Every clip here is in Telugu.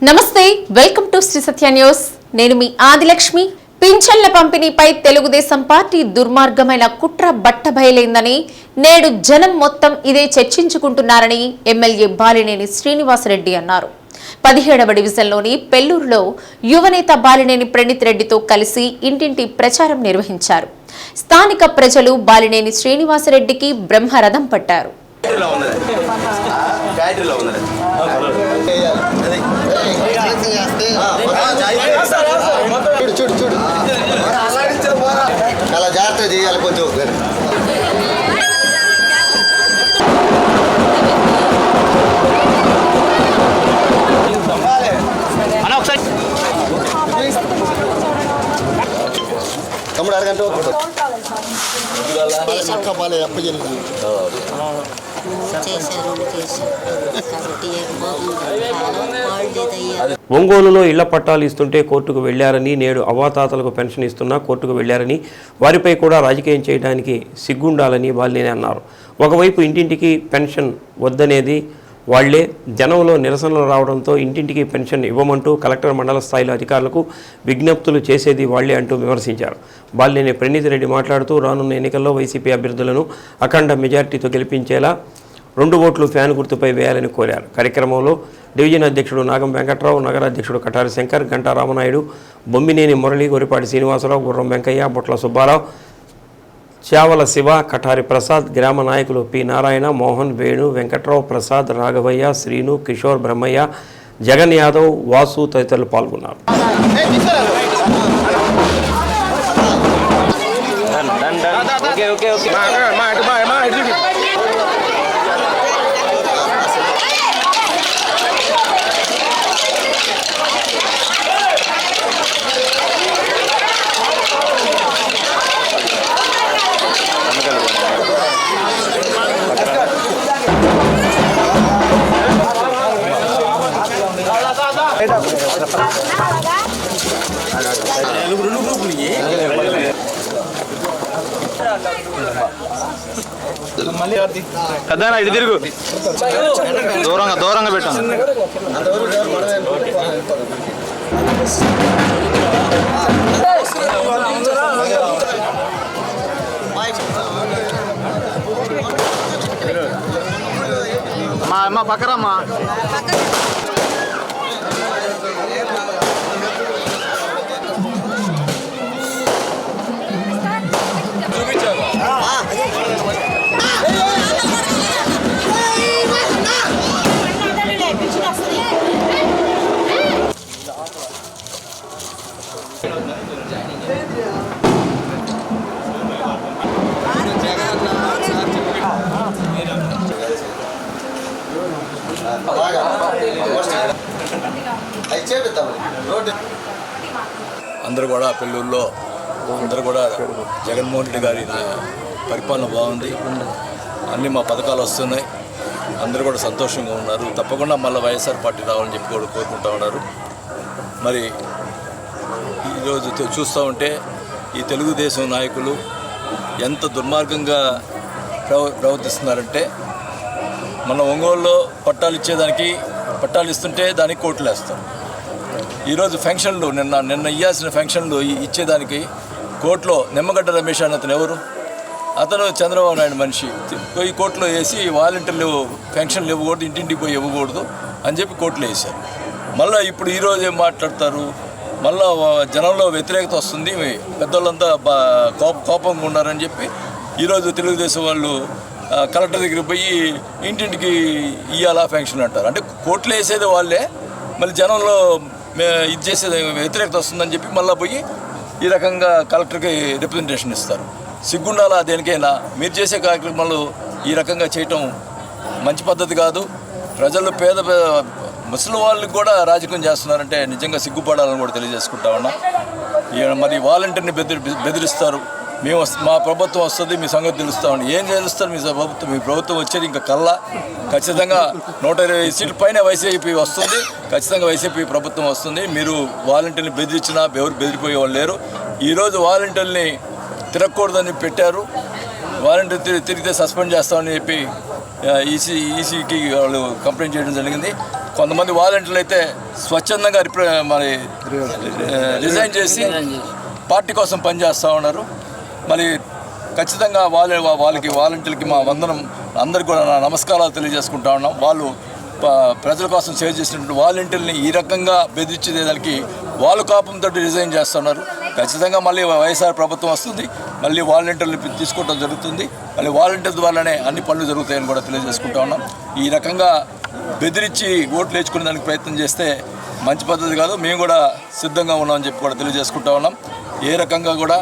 నమస్తే, welcome to Sri Satya news. నేను మీ ఆదిలక్ష్మి. పింఛన్ల పంపిణీపై తెలుగుదేశం పార్టీ దుర్మార్గమైన కుట్ర బట్టబయలైందని, నేడు జనం మొత్తం ఇదే చర్చించుకుంటున్నారని ఎమ్మెల్యే బాలినేని శ్రీనివాసరెడ్డి అన్నారు. 17వ డివిజన్లోని పెళ్లూరులో యువనేత బాలినేని ప్రణీత్ రెడ్డితో కలిసి ఇంటింటి ప్రచారం నిర్వహించారు. స్థానిక ప్రజలు బాలినేని శ్రీనివాసరెడ్డికి బ్రహ్మరథం పట్టారు. చాలా జాగ్రత్త చేయాలి కొంచెం. తమ్ముడు అరగంట చక్క బాలే అప్పచెల్లి ఒంగోలులో ఇళ్ల పట్టాలు ఇస్తుంటే కోర్టుకు వెళ్లారని, నేడు అవ్వాతాతలకు పెన్షన్ ఇస్తున్నా కోర్టుకు వెళ్లారని, వారిపై కూడా రాజకీయం చేయడానికి సిగ్గుండాలని బాలినేని అన్నారు. ఒకవైపు ఇంటింటికి పెన్షన్ వద్దనేది వాళ్లే, జనంలో నిరసనలు రావడంతో ఇంటింటికి పెన్షన్ ఇవ్వమంటూ కలెక్టర్ మండల స్థాయిలో అధికారులకు విజ్ఞప్తులు చేసేది వాళ్లే అంటూ విమర్శించారు. బాలినేని ప్రణీత్ రెడ్డి మాట్లాడుతూ రానున్న ఎన్నికల్లో వైసీపీ అభ్యర్థులను అఖండ మెజార్టీతో గెలిపించేలా 2 ఓట్లు ఫ్యాన్ గుర్తుపై వేయాలని కోరారు. కార్యక్రమంలో డివిజన్ అధ్యక్షుడు నాగం వెంకట్రావు, నగర అధ్యక్షుడు కటారి శంకర్, గంటా రామనాయుడు, బొమ్మినేని మురళి, గొరిపాటి శ్రీనివాసరావు, గుర్రం వెంకయ్య, బొట్ల సుబ్బారావు, చావల శివ, కటారి ప్రసాద్, గ్రామ నాయకులు పి నారాయణ, మోహన్, వేణు, వెంకట్రావు, ప్రసాద్, రాఘవయ్య, శ్రీను, కిషోర్, బ్రహ్మయ్య, జగన్ యాదవ్, వాసు తదితరులు పాల్గొన్నారు. పెద్దనా ఇటు తిరుగు, దూరంగా పెట్టాను. మా అమ్మ పక్కరమ్మా. అందరూ కూడా పెళ్ళూరులో అందరూ కూడా జగన్మోహన్ రెడ్డి గారి పరిపాలన బాగుంది, అన్నీ మా పథకాలు వస్తున్నాయి, అందరూ కూడా సంతోషంగా ఉన్నారు. తప్పకుండా మళ్ళీ వైఎస్ఆర్ పార్టీ రావాలని చెప్పి కూడా కోరుకుంటూ ఉన్నారు. మరి ఈరోజు చూస్తూ ఉంటే ఈ తెలుగుదేశం నాయకులు ఎంత దుర్మార్గంగా ప్రవర్తిస్తున్నారంటే, మన ఒంగోలులో పట్టాలు ఇస్తుంటే దానికి కోర్టులు వేస్తారు. ఈరోజు ఫంక్షన్లు నిన్న ఇవ్వాల్సిన ఫంక్షన్లు ఇచ్చేదానికి కోర్టులో నిమ్మగడ్డ రమేష్ అని అతను ఎవరు, అతను చంద్రబాబు నాయుడు మనిషి, పోయి కోర్టులో వేసి వాలంటీర్లు ఫంక్షన్లు ఇవ్వకూడదు, ఇంటింటికి పోయి ఇవ్వకూడదు అని చెప్పి కోర్టులో వేశారు. మళ్ళీ ఇప్పుడు ఈరోజు ఏం మాట్లాడతారు, మళ్ళీ జనంలో వ్యతిరేకత వస్తుంది, పెద్దోళ్ళంతా కోపంగా ఉన్నారని చెప్పి ఈరోజు తెలుగుదేశం వాళ్ళు కలెక్టర్ దగ్గరికి పోయి ఇంటింటికి ఇవ్వాలా ఫంక్షన్ అంటారు. అంటే కోర్టులో వేసేది వాళ్ళే, మళ్ళీ జనంలో ఇది చేసేది వ్యతిరేకత వస్తుందని చెప్పి మళ్ళీ పోయి ఈ రకంగా కలెక్టర్కి రిప్రజెంటేషన్ ఇస్తారు. సిగ్గుండాలా దేనికైనా? మీరు చేసే కార్యక్రమాలు ఈ రకంగా చేయటం మంచి పద్ధతి కాదు. ప్రజలు పేద ముసలి వాళ్ళకి కూడా రాజకీయం చేస్తున్నారంటే నిజంగా సిగ్గుపడాలని కూడా తెలియజేసుకుంటా ఉన్నా. మరి వాలంటీర్ని బెదిరిస్తారు, మా ప్రభుత్వం వస్తుంది, మీ సంగతి తెలుస్తామని. ఏం తెలుస్తారు మీ ప్రభుత్వం వచ్చేది ఇంకా కల్లా. ఖచ్చితంగా 120 సీట్ల పైన వైసీపీ వస్తుంది, ఖచ్చితంగా వైసీపీ ప్రభుత్వం వస్తుంది. మీరు వాలంటీర్ని బెదిరించినా ఎవరు బెదిరిపోయే వాళ్ళు లేరు. ఈరోజు వాలంటీర్ని తిరగకూడదని పెట్టారు, వాలంటీర్ తిరిగితే సస్పెండ్ చేస్తామని చెప్పి ఈసీకి వాళ్ళు కంప్లైంట్ చేయడం జరిగింది. కొంతమంది వాలంటీర్లు అయితే స్వచ్ఛందంగా మరి రిజైన్ చేసి పార్టీ కోసం పనిచేస్తూ ఉన్నారు. మరి ఖచ్చితంగా వాళ్ళకి వాలంటీర్లకి మా వందనం, అందరికీ కూడా నా నమస్కారాలు తెలియజేసుకుంటా ఉన్నాం. వాళ్ళు ప్రజల కోసం సేవ చేసినటువంటి వాలంటీర్ని ఈ రకంగా బెదిరించేదానికి వాళ్ళు కోపంతో రిజైన్ చేస్తున్నారు. ఖచ్చితంగా మళ్ళీ వైఎస్ఆర్ ప్రభుత్వం వస్తుంది, మళ్ళీ వాలంటీర్లు తీసుకోవడం జరుగుతుంది. మళ్ళీ వాలంటీర్ ద్వారానే అన్ని పనులు జరుగుతాయని కూడా తెలియజేసుకుంటా ఉన్నాం. ఈ రకంగా బెదిరించి ఓట్లు వేసుకునే దానికి ప్రయత్నం చేస్తే మంచి పద్ధతి కాదు. మేము కూడా సిద్ధంగా ఉన్నామని చెప్పి కూడా తెలియజేసుకుంటా ఉన్నాం. ఏ రకంగా కూడా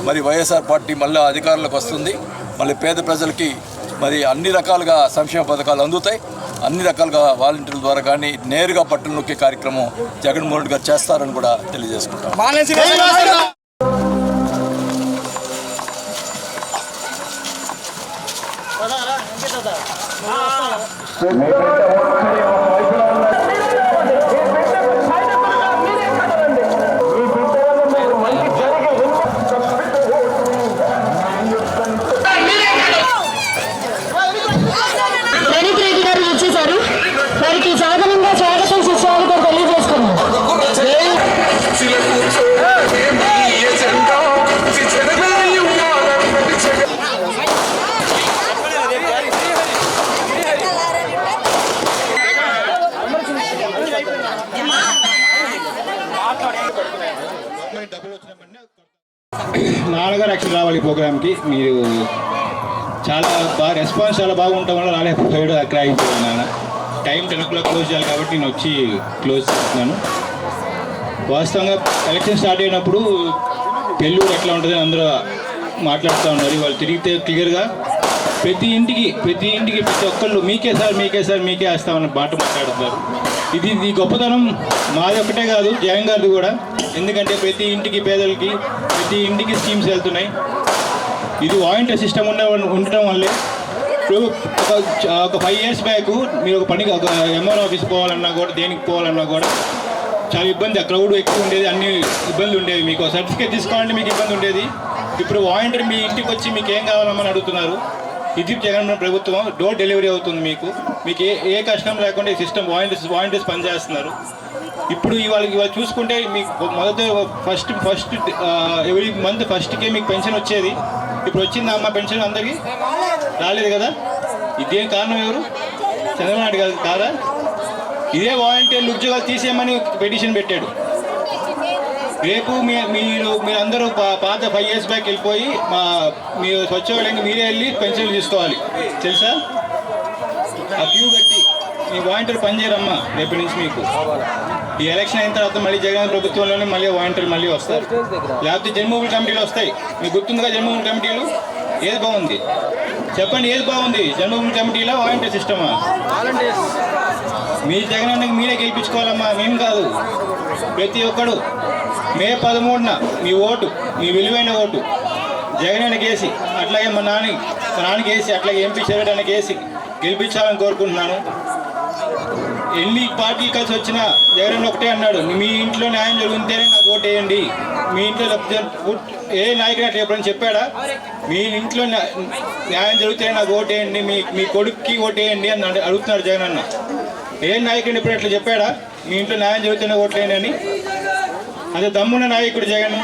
మరి వైఎస్ఆర్ పార్టీ మళ్ళీ అధికారంలోకి వస్తుంది, మళ్ళీ పేద ప్రజలకి మరి అన్ని రకాలుగా సంక్షేమ పథకాలు అందుతాయి. అన్ని రకాలుగా వాలంటీర్ల ద్వారా కానీ నేరుగా పట్టును నొక్కే కార్యక్రమం జగన్మోహన్ రెడ్డి గారు చేస్తారని కూడా తెలియజేసుకుంటాం. వారికి సాధనంగా స్వాగతం సుస్వాగతం తెలియజేసుకున్నాం. నాన్నగారు యాక్చువల్ రావాలి ఈ ప్రోగ్రామ్కి. మీరు చాలా బాగా రెస్పాన్స్ చాలా బాగుండటం వల్ల రాలేకపోయాడు. ఆక్రాయించాడు నాన్న. టైం 10 o'clock క్లోజ్ చేయాలి కాబట్టి నేను వచ్చి క్లోజ్ చేస్తున్నాను. వాస్తవంగా ఎలక్షన్ స్టార్ట్ అయినప్పుడు పెళ్ళూరు ఎట్లా ఉంటుంది అందరూ మాట్లాడుతూ ఉన్నారు. వాళ్ళు తిరిగితే క్లియర్గా ప్రతి ఇంటికి ప్రతి ఒక్కళ్ళు మీకే సార్ మీకే వేస్తామన్న మాట మాట్లాడుతున్నారు. ఇది గొప్పతనం మాది ఒక్కటే కాదు, జగన్ గారిది కూడా. ఎందుకంటే ప్రతి ఇంటికి పేదలకి ప్రతి ఇంటికి స్కీమ్స్ వెళ్తున్నాయి. ఇది వాలంటీర్ సిస్టమ్ ఉండటం వల్లే. ఇప్పుడు ఒక 5 years బ్యాక్ మీరు ఒక పనికి ఒక ఎంఆర్ ఆఫీస్ పోవాలన్నా కూడా దేనికి పోవాలన్నా కూడా చాలా ఇబ్బంది. క్రౌడ్ ఎక్కువ ఉండేది, అన్ని ఇబ్బందులు ఉండేవి. మీకు సర్టిఫికేట్ తీసుకోవాలంటే మీకు ఇబ్బంది ఉండేది. ఇప్పుడు వాలంటీర్ మీ ఇంటికి వచ్చి మీకు ఏం కావాలమ్మని అడుగుతున్నారు. ఇది జగన్ ప్రభుత్వం డోర్ డెలివరీ అవుతుంది. మీకు ఏ కష్టం లేకుండా ఈ సిస్టమ్ వాలంటీర్స్ పనిచేస్తున్నారు. ఇప్పుడు ఇవాళ చూసుకుంటే మీకు మొదట ఫస్ట్ ఎవ్రీ మంత్ ఫస్ట్కే మీకు పెన్షన్ వచ్చేది. ఇప్పుడు వచ్చింది అమ్మ పెన్షన్ అందరికీ రాలేదు కదా. ఇదేం కారణం ఎవరు? చంద్రబాబు నాయుడు గారు కాదా? ఇదే వాలంటీర్లు ఉద్యోగాలు తీసేయమని పిటిషన్ పెట్టాడు. రేపు మీరందరూ పాత 5 years బ్యాక్ వెళ్ళిపోయి మీరు స్వచ్ఛవాళ్ళకి మీరే వెళ్ళి పెన్షన్లు తీసుకోవాలి తెలుసా. ఆ క్యూ పెట్టి మీ వాలంటీర్ పనిచేయరమ్మా రేపటి నుంచి. మీకు ఈ ఎలక్షన్ అయిన తర్వాత మళ్ళీ జగన్ ప్రభుత్వంలోనే మళ్ళీ వాలంటీర్లు మళ్ళీ వస్తారు. లేకపోతే జన్మభూమి కమిటీలు వస్తాయి. మీకు గుర్తుందిగా జన్మభూమి కమిటీలు? ఏది బాగుంది చెప్పండి, ఏది బాగుంది? జన్మభూమి కమిటీలో వాలంటీర్ సిస్టమా? మీ జగన్ అన్నకి మీరే గెలిపించుకోవాలమ్మా, మేము కాదు. ప్రతి ఒక్కడు మే 13న మీ ఓటు, మీ విలువైన ఓటు జగన్ అన్నకి వేసి, అట్లాగే మా నాన్నకి వేసి, అట్లాగే ఎంపీ చేరడానికి వేసి గెలిపించాలని కోరుకుంటున్నాను. ఎన్ని పార్టీలు కలిసి వచ్చినా జగన్ ఒకటే అన్నాడు, మీ ఇంట్లో న్యాయం జరుగుతుంటేనే నాకు ఓటు వేయండి. మీ ఇంట్లో ఏ నాయకుడు అట్లా ఎప్పుడైనా చెప్పాడా? మీ ఇంట్లో న్యాయం జరిగితేనే నాకు ఓటు వేయండి, మీ కొడుక్కి ఓటు వేయండి అని అడుగుతున్నాడు జగన్ అన్న. ఏ నాయకుడిని ఎప్పుడు అట్లా చెప్పాడా? మీ ఇంట్లో న్యాయం జరిగితేనే ఓట్లు వేయండి అని. అదే దమ్మున్న నాయకుడు జగన్.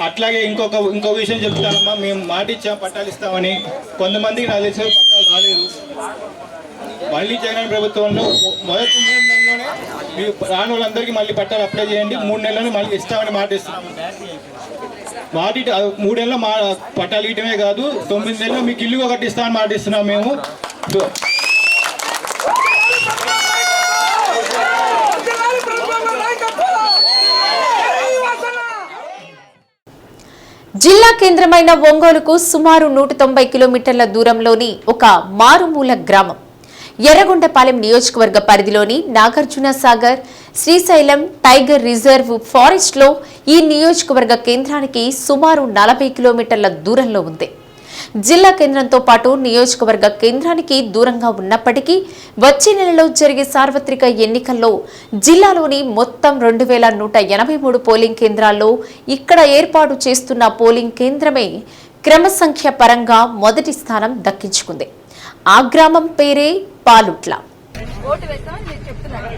అట్లాగే ఇంకో విషయం చెప్తానమ్మా. మేము మాట ఇచ్చాం పట్టాలు ఇస్తామని. కొంతమందికి నాకు తెలిసిన పట్టాలు రాలేదు. మళ్ళీ జగన్ ప్రభుత్వంలో మొదటి 3 నెలల్లోనే మీ రాని వాళ్ళందరికీ మళ్ళీ పట్టాలు అప్లై చేయండి. 3 నెలల్లోనే మళ్ళీ ఇస్తామని మాట ఇస్తున్నాం. 3 నెలల్లో పట్టాలు ఇవ్వటమే కాదు, 9 నెలల్లో మీకు ఇల్లు ఒకటి ఇస్తామని మాట ఇస్తున్నాం మేము. జిల్లా కేంద్రమైన ఒంగోలుకు సుమారు 190 కిలోమీటర్ల దూరంలోని ఒక మారుమూల గ్రామం ఎర్రగొండపాలెం నియోజకవర్గ పరిధిలోని Nagarjuna Sagar Srisailam tiger reserve forest లో ఈ నియోజకవర్గ కేంద్రానికి సుమారు 40 కిలోమీటర్ల దూరంలో ఉంది. జిల్లా కేంద్రంతో పాటు నియోజకవర్గ కేంద్రానికి దూరంగా ఉన్నప్పటికీ వచ్చే నెలలో జరిగే సార్వత్రిక ఎన్నికల్లో జిల్లాలోని మొత్తం 2183 పోలింగ్ కేంద్రాల్లో ఇక్కడ ఏర్పాటు చేస్తున్న పోలింగ్ కేంద్రమే క్రమసంఖ్య పరంగా మొదటి స్థానం దక్కించుకుంది. ఆ గ్రామం పేరే పాలుట్ల. ఓటు వేస్తామని మీరు చెప్తున్నారు.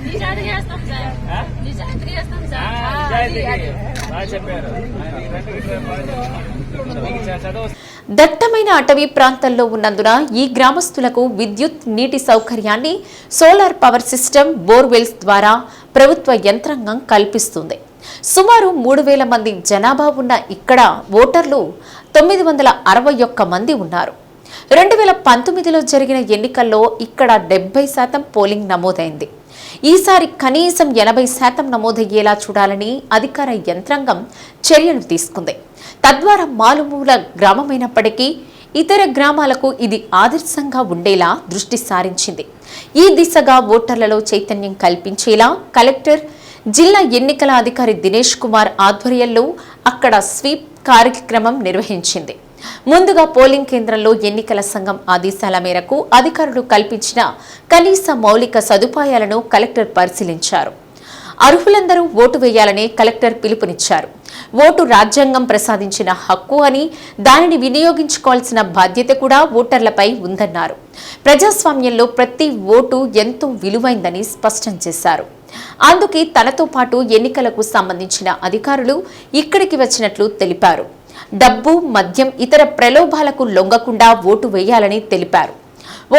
నిజాయితీగా వేస్తాం సార్, నిజాయితీగా వేస్తాం సార్. దట్టమైన అటవీ ప్రాంతంలో ఉన్నందున ఈ గ్రామస్తులకు విద్యుత్, నీటి సౌకర్యాన్ని సోలార్ పవర్ సిస్టమ్, బోర్వెల్స్ ద్వారా ప్రభుత్వ యంత్రాంగం కల్పిస్తుంది. సుమారు 3,000 మంది జనాభా ఉన్న ఇక్కడ ఓటర్లు 961 మంది ఉన్నారు. 2019లో జరిగిన ఎన్నికల్లో ఇక్కడ 70% పోలింగ్ నమోదైంది. ఈసారి కనీసం 80% నమోదయ్యేలా చూడాలని అధికార యంత్రాంగం చర్యలు తీసుకుంది. తద్వారా మారుమూల గ్రామమైనప్పటికీ ఇతర గ్రామాలకు ఇది ఆదర్శంగా ఉండేలా దృష్టి సారించింది. ఈ దిశగా ఓటర్లలో చైతన్యం కల్పించేలా కలెక్టర్, జిల్లా ఎన్నికల అధికారి దినేష్ కుమార్ ఆధ్వర్యంలో అక్కడ స్వీప్ కార్యక్రమం నిర్వహించింది. ముందుగా పోలింగ్ కేంద్రంలో ఎన్నికల సంఘం ఆదేశాల మేరకు అధికారులు కల్పించిన కనీస మౌలిక సదుపాయాలను కలెక్టర్ పరిశీలించారు. అర్హులందరూ ఓటు వేయాలని కలెక్టర్ పిలుపునిచ్చారు. ఓటు రాజ్యాంగం ప్రసాదించిన హక్కు అని, దానిని వినియోగించుకోవాల్సిన బాధ్యత కూడా ఓటర్లపై ఉందన్నారు. ప్రజాస్వామ్యంలో ప్రతి ఓటు ఎంతో విలువైందని స్పష్టం చేశారు. అందుకే తనతో పాటు ఎన్నికలకు సంబంధించిన అధికారులు ఇక్కడికి వచ్చినట్లు తెలిపారు. డబ్బు, మద్యం, ఇతర ప్రలోభాలకు లొంగకుండా ఓటు వేయాలని తెలిపారు.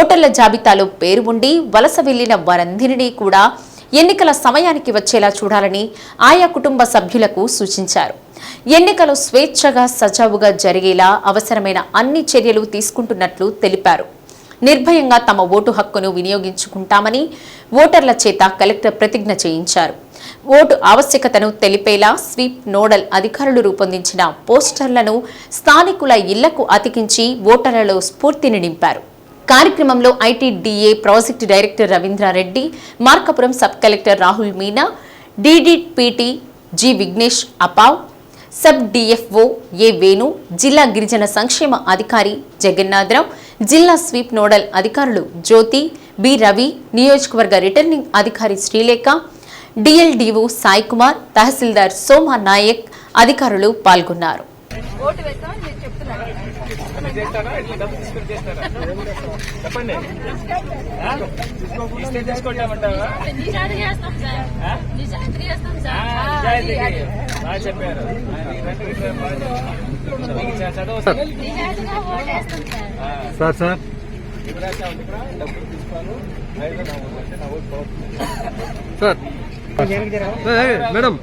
ఓటర్ల జాబితాలో పేరు ఉండి వలస వెళ్లిన వారందరినీ కూడా ఎన్నికల సమయానికి వచ్చేలా చూడాలని ఆయా కుటుంబ సభ్యులకు సూచించారు. ఎన్నికలు స్వేచ్ఛగా, సజావుగా జరిగేలా అవసరమైన అన్ని చర్యలు తీసుకుంటున్నట్లు తెలిపారు. నిర్భయంగా తమ ఓటు హక్కును వినియోగించుకుంటామని ఓటర్ల చేత కలెక్టర్ ప్రతిజ్ఞ చేయించారు. ఓటు ఆవశ్యకతను తెలిపేలా స్వీప్ నోడల్ అధికారులు రూపొందించిన పోస్టర్లను స్థానికుల ఇళ్లకు అతికించి ఓటర్లలో స్ఫూర్తిని నింపారు. కార్యక్రమంలో ITDA project director Ravindra Reddy, Markapuram sub collector Rahul Meena, DDPT G Vignesh అపావ్, సబ్ డిఎఫ్ఓ ఏ వేణు, జిల్లా గిరిజన సంక్షేమ అధికారి జగన్నాథరావు, జిల్లా స్వీప్ నోడల్ అధికారులు జ్యోతి, బి రవి, నియోజకవర్గ రిటర్నింగ్ అధికారి శ్రీలేఖ, డిఎల్డిఓ సాయి కుమార్, తహసీల్దార్ సోమా నాయక్ అధికారులు పాల్గొన్నారు. ఓటు వేస్తామని మీరు చెప్తున్నారు. నిజాయితీగా వేస్తాం సార్, నిజాయితీగా వేస్తాం సార్. నిజాయితీగా ఓటు వేస్తాం సార్. సార్ మేడం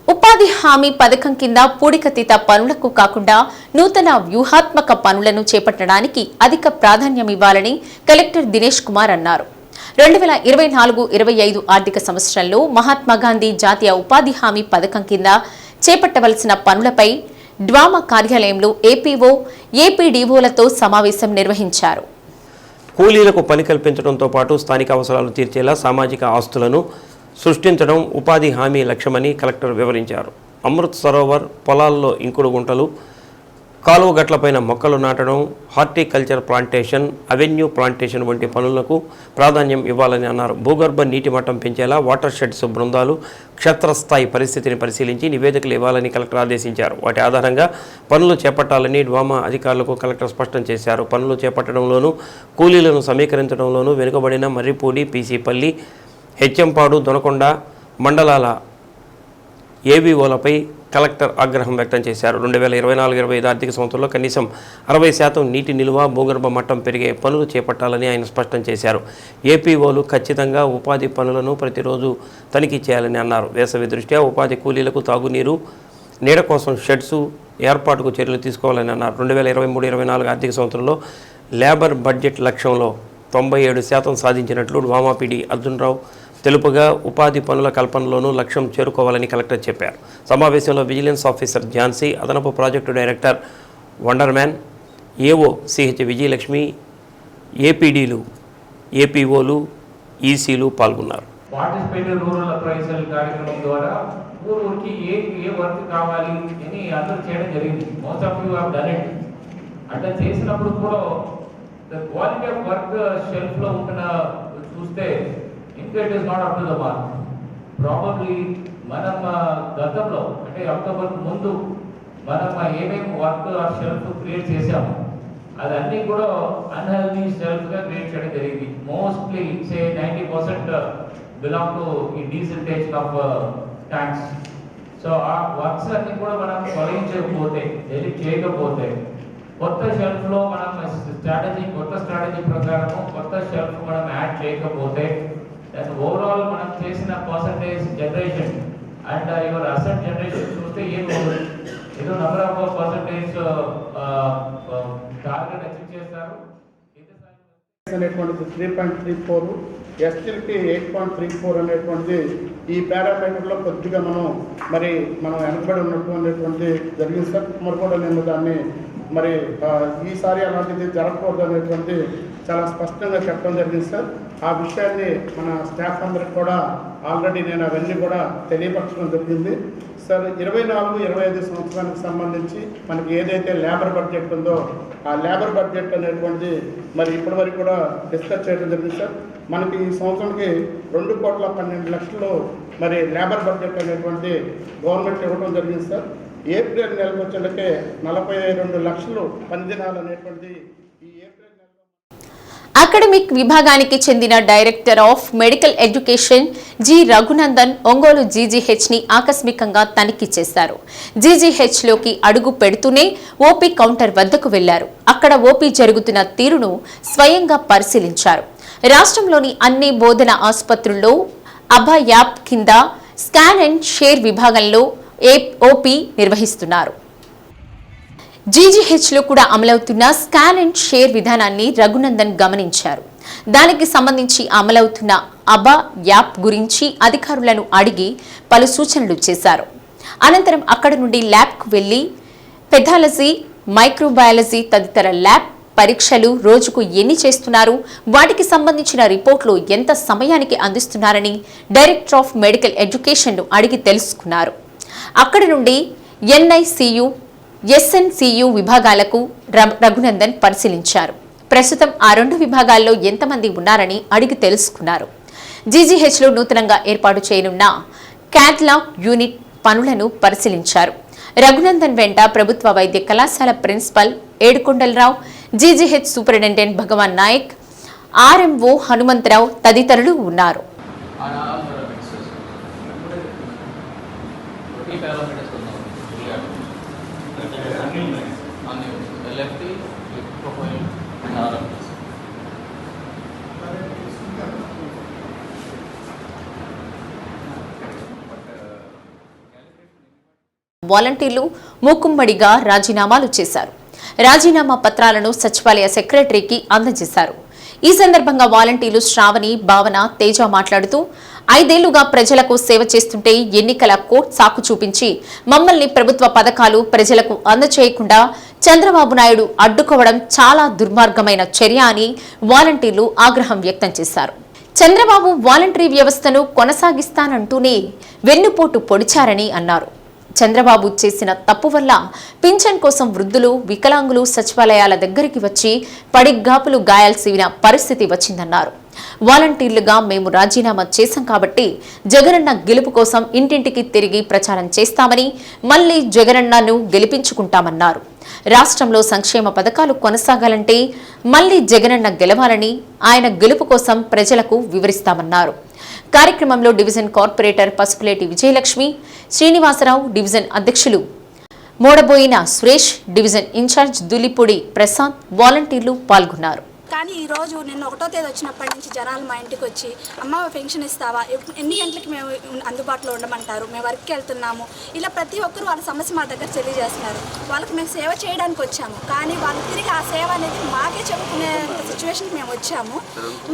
ఉపాధి హామీ పథకం కింద పూడికతీత పనులకు కాకుండా నూతన వ్యూహాత్మక పనులను చేపట్టడానికి అధిక ప్రాధాన్యం ఇవ్వాలని కలెక్టర్ దినేష్ కుమార్ అన్నారు. 2024-25 ఆర్థిక సంవత్సరంలో మహాత్మాగాంధీ జాతీయ ఉపాధి హామీ పథకం కింద చేపట్టవలసిన పనులపై డ్వామా కార్యాలయంలో ఏపీఓ, ఏపీడీఓలతో సమావేశం నిర్వహించారు. కూలీలకు పని కల్పించడంతో పాటు స్థానిక అవసరాలు తీర్చేలా సామాజిక ఆస్తులను సృష్టించడం ఉపాధి హామీ లక్ష్యమని కలెక్టర్ వివరించారు. అమృత్ సరోవర్, పొలాల్లో ఇంకుడు గుంటలు, కాలువ గట్లపైన మొక్కలు నాటడం, హార్టికల్చర్ ప్లాంటేషన్, అవెన్యూ ప్లాంటేషన్ వంటి పనులకు ప్రాధాన్యం ఇవ్వాలని అన్నారు. భూగర్భ నీటి మట్టం పెంచేలా వాటర్ షెడ్స్ బృందాలు క్షేత్రస్థాయి పరిస్థితిని పరిశీలించి నివేదికలు ఇవ్వాలని కలెక్టర్ ఆదేశించారు. వాటి ఆధారంగా పనులు చేపట్టాలని డ్వామా అధికారులకు కలెక్టర్ స్పష్టం చేశారు. పనులు చేపట్టడంలోనూ, కూలీలను సమీకరించడంలోనూ వెనుకబడిన మర్రిపూడి, పీసీపల్లి, హెచ్ఎంపాడు, దొనకొండ మండలాల ఏవీఓలపై కలెక్టర్ ఆగ్రహం వ్యక్తం చేశారు. 2024-25 ఆర్థిక సంవత్సరంలో కనీసం 60% నీటి నిల్వ, భూగర్భ మట్టం పెరిగే పనులు చేపట్టాలని ఆయన స్పష్టం చేశారు. ఏపీఓలు ఖచ్చితంగా ఉపాధి పనులను ప్రతిరోజు తనిఖీ చేయాలని అన్నారు. వేసవి దృష్ట్యా ఉపాధి కూలీలకు తాగునీరు, నీడ కోసం షెడ్స్ ఏర్పాటుకు చర్యలు తీసుకోవాలని అన్నారు. 2023-24 ఆర్థిక సంవత్సరంలో లేబర్ బడ్జెట్ లక్ష్యంలో 97% సాధించినట్లు డ్వామా పీడీ అర్జున్ రావు తెలుపుగా ఉపాధి పనుల కల్పనలోనూ లక్ష్యం చేరుకోవాలని కలెక్టర్ చెప్పారు. సమావేశంలో విజిలెన్స్ ఆఫీసర్ ఝాన్సీ, అదనపు project director Wonderman, AO CH Vijayalakshmi, ఏపీడీలు, ఏపీఓలు, ఈసీలు పాల్గొన్నారు. పార్టిసిపేటివ్ రూరల్ అప్రైజల్ కార్యక్రమం ద్వారా ఊరికి ఏ వర్క్ కావాలి అని అందరూ చేయడం జరిగింది. Most of you have done it. అట్లా చేసినప్పుడు కూడా the quality of work shelf లో ఉంటున్న చూస్తే ఇంకా it is not up to the mark. Probably మనం గతంలో అంటే అక్టోబర్ ముందు మనం ఏమేమి వర్క్ ఆ షెల్ఫ్ క్రియేట్ చేసాము అదన్నీ కూడా అన్హెల్దీ షెల్ఫ్గా క్రియేట్ చేయడం జరిగింది. మోస్ట్లీ సే 90% బిలాంగ్ టు ఈ డీసెంటేషన్ ఆఫ్ ట్యాంక్స్. సో ఆ వర్క్స్ అన్ని కూడా మనం తొలగించకపోతే ఎడిట్ చేయకపోతే కొత్త షెల్ఫ్లో మనం కొత్త స్ట్రాటజీ ప్రకారము కొత్త షెల్ఫ్ మనం యాడ్ చేయకపోతే దాని ఓవరాల్ మనం చేసిన percentage generation and your asset generation చూస్తే ఏం ఉండదు. ఏదో number of percentage target achieve చేస్తారు. అనేటువంటిది 3.34, ఎస్టీలకి 8.34 అనేటువంటిది ఈ పారామీటర్లో కొద్దిగా మనం వెనకబడి ఉన్నటువంటిది జరిగింది సార్. మరి కూడా నేను దాన్ని ఈసారి అలాంటిది జరగకూడదు అనేటువంటి చాలా స్పష్టంగా చెప్పడం జరిగింది సార్. ఆ విషయాన్ని మన స్టాఫ్ అందరికి కూడా ఆల్రెడీ నేను అవన్నీ కూడా తెలియపరచడం జరిగింది సార్. 24-25 సంవత్సరానికి సంబంధించి మనకి ఏదైతే లేబర్ బడ్జెట్ ఉందో ఆ లేబర్ బడ్జెట్ అనేటువంటిది ఇప్పటి వరకు కూడా డిస్కస్ చేయడం జరిగింది సార్. మనకి ఈ సంవత్సరానికి 2,12,00,000 లేబర్ బడ్జెట్ అనేటువంటి గవర్నమెంట్ ఇవ్వడం జరిగింది సార్. ఏప్రిల్ నెలకు వచ్చేటకే 42 లక్షలు పని దినాలు అనేటువంటిది ఈ ఏప్రిల్ నెలలో. అకాడమిక్ విభాగానికి చెందిన director of medical education G Raghunandan Ongole జీజీహెచ్ని ఆకస్మికంగా తనిఖీ చేశారు. జీజీహెచ్లోకి అడుగు పెడుతూనే ఓపీ కౌంటర్ వద్దకు వెళ్లారు. అక్కడ ఓపీ జరుగుతున్న తీరును స్వయంగా పరిశీలించారు. రాష్ట్రంలోని అన్ని బోధన ఆసుపత్రుల్లో అభా యాప్ కింద స్కాన్ అండ్ షేర్ విభాగంలో ఓపీ నిర్వహిస్తున్నారు. జీజీహెచ్లో కూడా అమలవుతున్న స్కాన్ అండ్ షేర్ విధానాన్ని రఘునందన్ గమనించారు. దానికి సంబంధించి అమలవుతున్న అబా యాప్ గురించి అధికారులను అడిగి పలు సూచనలు చేశారు. అనంతరం అక్కడి నుండి ల్యాబ్కు వెళ్లి పెథాలజీ, మైక్రోబయాలజీ తదితర ల్యాబ్ పరీక్షలు రోజుకు ఎన్ని చేస్తున్నారు, వాటికి సంబంధించిన రిపోర్టులు ఎంత సమయానికి అందిస్తున్నారని డైరెక్టర్ ఆఫ్ మెడికల్ ఎడ్యుకేషన్ను అడిగి తెలుసుకున్నారు. అక్కడి నుండి ఎన్ఐసియు, ఎస్ఎన్సియు విభాగాలకు రఘునందన్ పరిశీలించారు. ప్రస్తుతం ఆ 2 విభాగాల్లో ఎంతమంది ఉన్నారని అడిగి తెలుసుకున్నారు. జీజీహెచ్లో నూతనంగా ఏర్పాటు చేయనున్న క్యాట్లాగ్ యూనిట్ పనులను పరిశీలించారు. రఘునందన్ వెంట ప్రభుత్వ వైద్య కళాశాల ప్రిన్సిపల్ ఏడుకొండలరావు, జీజీహెచ్ సూపరింటెండెంట్ భగవాన్ నాయక్, ఆర్ఎంఓ హనుమంతరావు తదితరులు ఉన్నారు. వాలంటీర్లు మూకుమ్మడిగా రాజీనామాలు చేశారు. రాజీనామా పత్రాలను సచివాలయ సెక్రటరీకి అందజేశారు. ఈ సందర్భంగా వాలంటీర్లు శ్రావణి, భావన, తేజ మాట్లాడుతూ 5 ఏళ్లుగా ప్రజలకు సేవ చేస్తుంటే ఎన్నికల కోట్ సాకు చూపించి మమ్మల్ని ప్రభుత్వ పథకాలు ప్రజలకు అందజేయకుండా చంద్రబాబు నాయుడు అడ్డుకోవడం చాలా దుర్మార్గమైన చర్య అని వాలంటీర్లు ఆగ్రహం వ్యక్తం చేశారు. చంద్రబాబు వాలంటరీ వ్యవస్థను కొనసాగిస్తానంటూనే వెన్నుపోటు పొడిచారని అన్నారు. చంద్రబాబు చేసిన తప్పు వల్ల పింఛన్ కోసం వృద్ధులు, వికలాంగులు సచివాలయాల దగ్గరికి వచ్చి పడిగాపులు గాయాల్సిన పరిస్థితి వచ్చిందన్నారు. వాలంటీర్లుగా మేము రాజీనామా చేశాం కాబట్టి జగనన్న గెలుపు కోసం ఇంటింటికి తిరిగి ప్రచారం చేస్తామని, మళ్లీ జగనన్నను గెలిపించుకుంటామన్నారు. రాష్ట్రంలో సంక్షేమ పథకాలు కొనసాగాలంటే మళ్లీ జగనన్న గెలవాలని, ఆయన గెలుపు కోసం ప్రజలకు వివరిస్తామన్నారు. కార్యక్రమంలో division corporator Pasupuleti Vijayalakshmi, Srinivasarao, division అధ్యక్షులు మోడబోయిన సురేష్, డివిజన్ ఇన్ఛార్జ్ దులిపూడి ప్రసాద్, వాలంటీర్లు పాల్గొన్నారు. కానీ ఈరోజు నిన్న 1వ తేదీ వచ్చినప్పటి నుంచి జనాలు మా ఇంటికి వచ్చి అమ్మ పెన్షన్ ఇస్తావా, ఎన్ని గంటలకి మేము అందుబాటులో ఉండమంటారు, మేము వర్క్కి వెళ్తున్నాము, ఇలా ప్రతి ఒక్కరు వాళ్ళ సమస్య మా దగ్గర తెలియజేస్తున్నారు. వాళ్ళకి మేము సేవ చేయడానికి వచ్చాము, కానీ వాళ్ళు తిరిగి ఆ సేవ అనేది మాకే చెప్పుకునే సిచ్యువేషన్కి మేము వచ్చాము.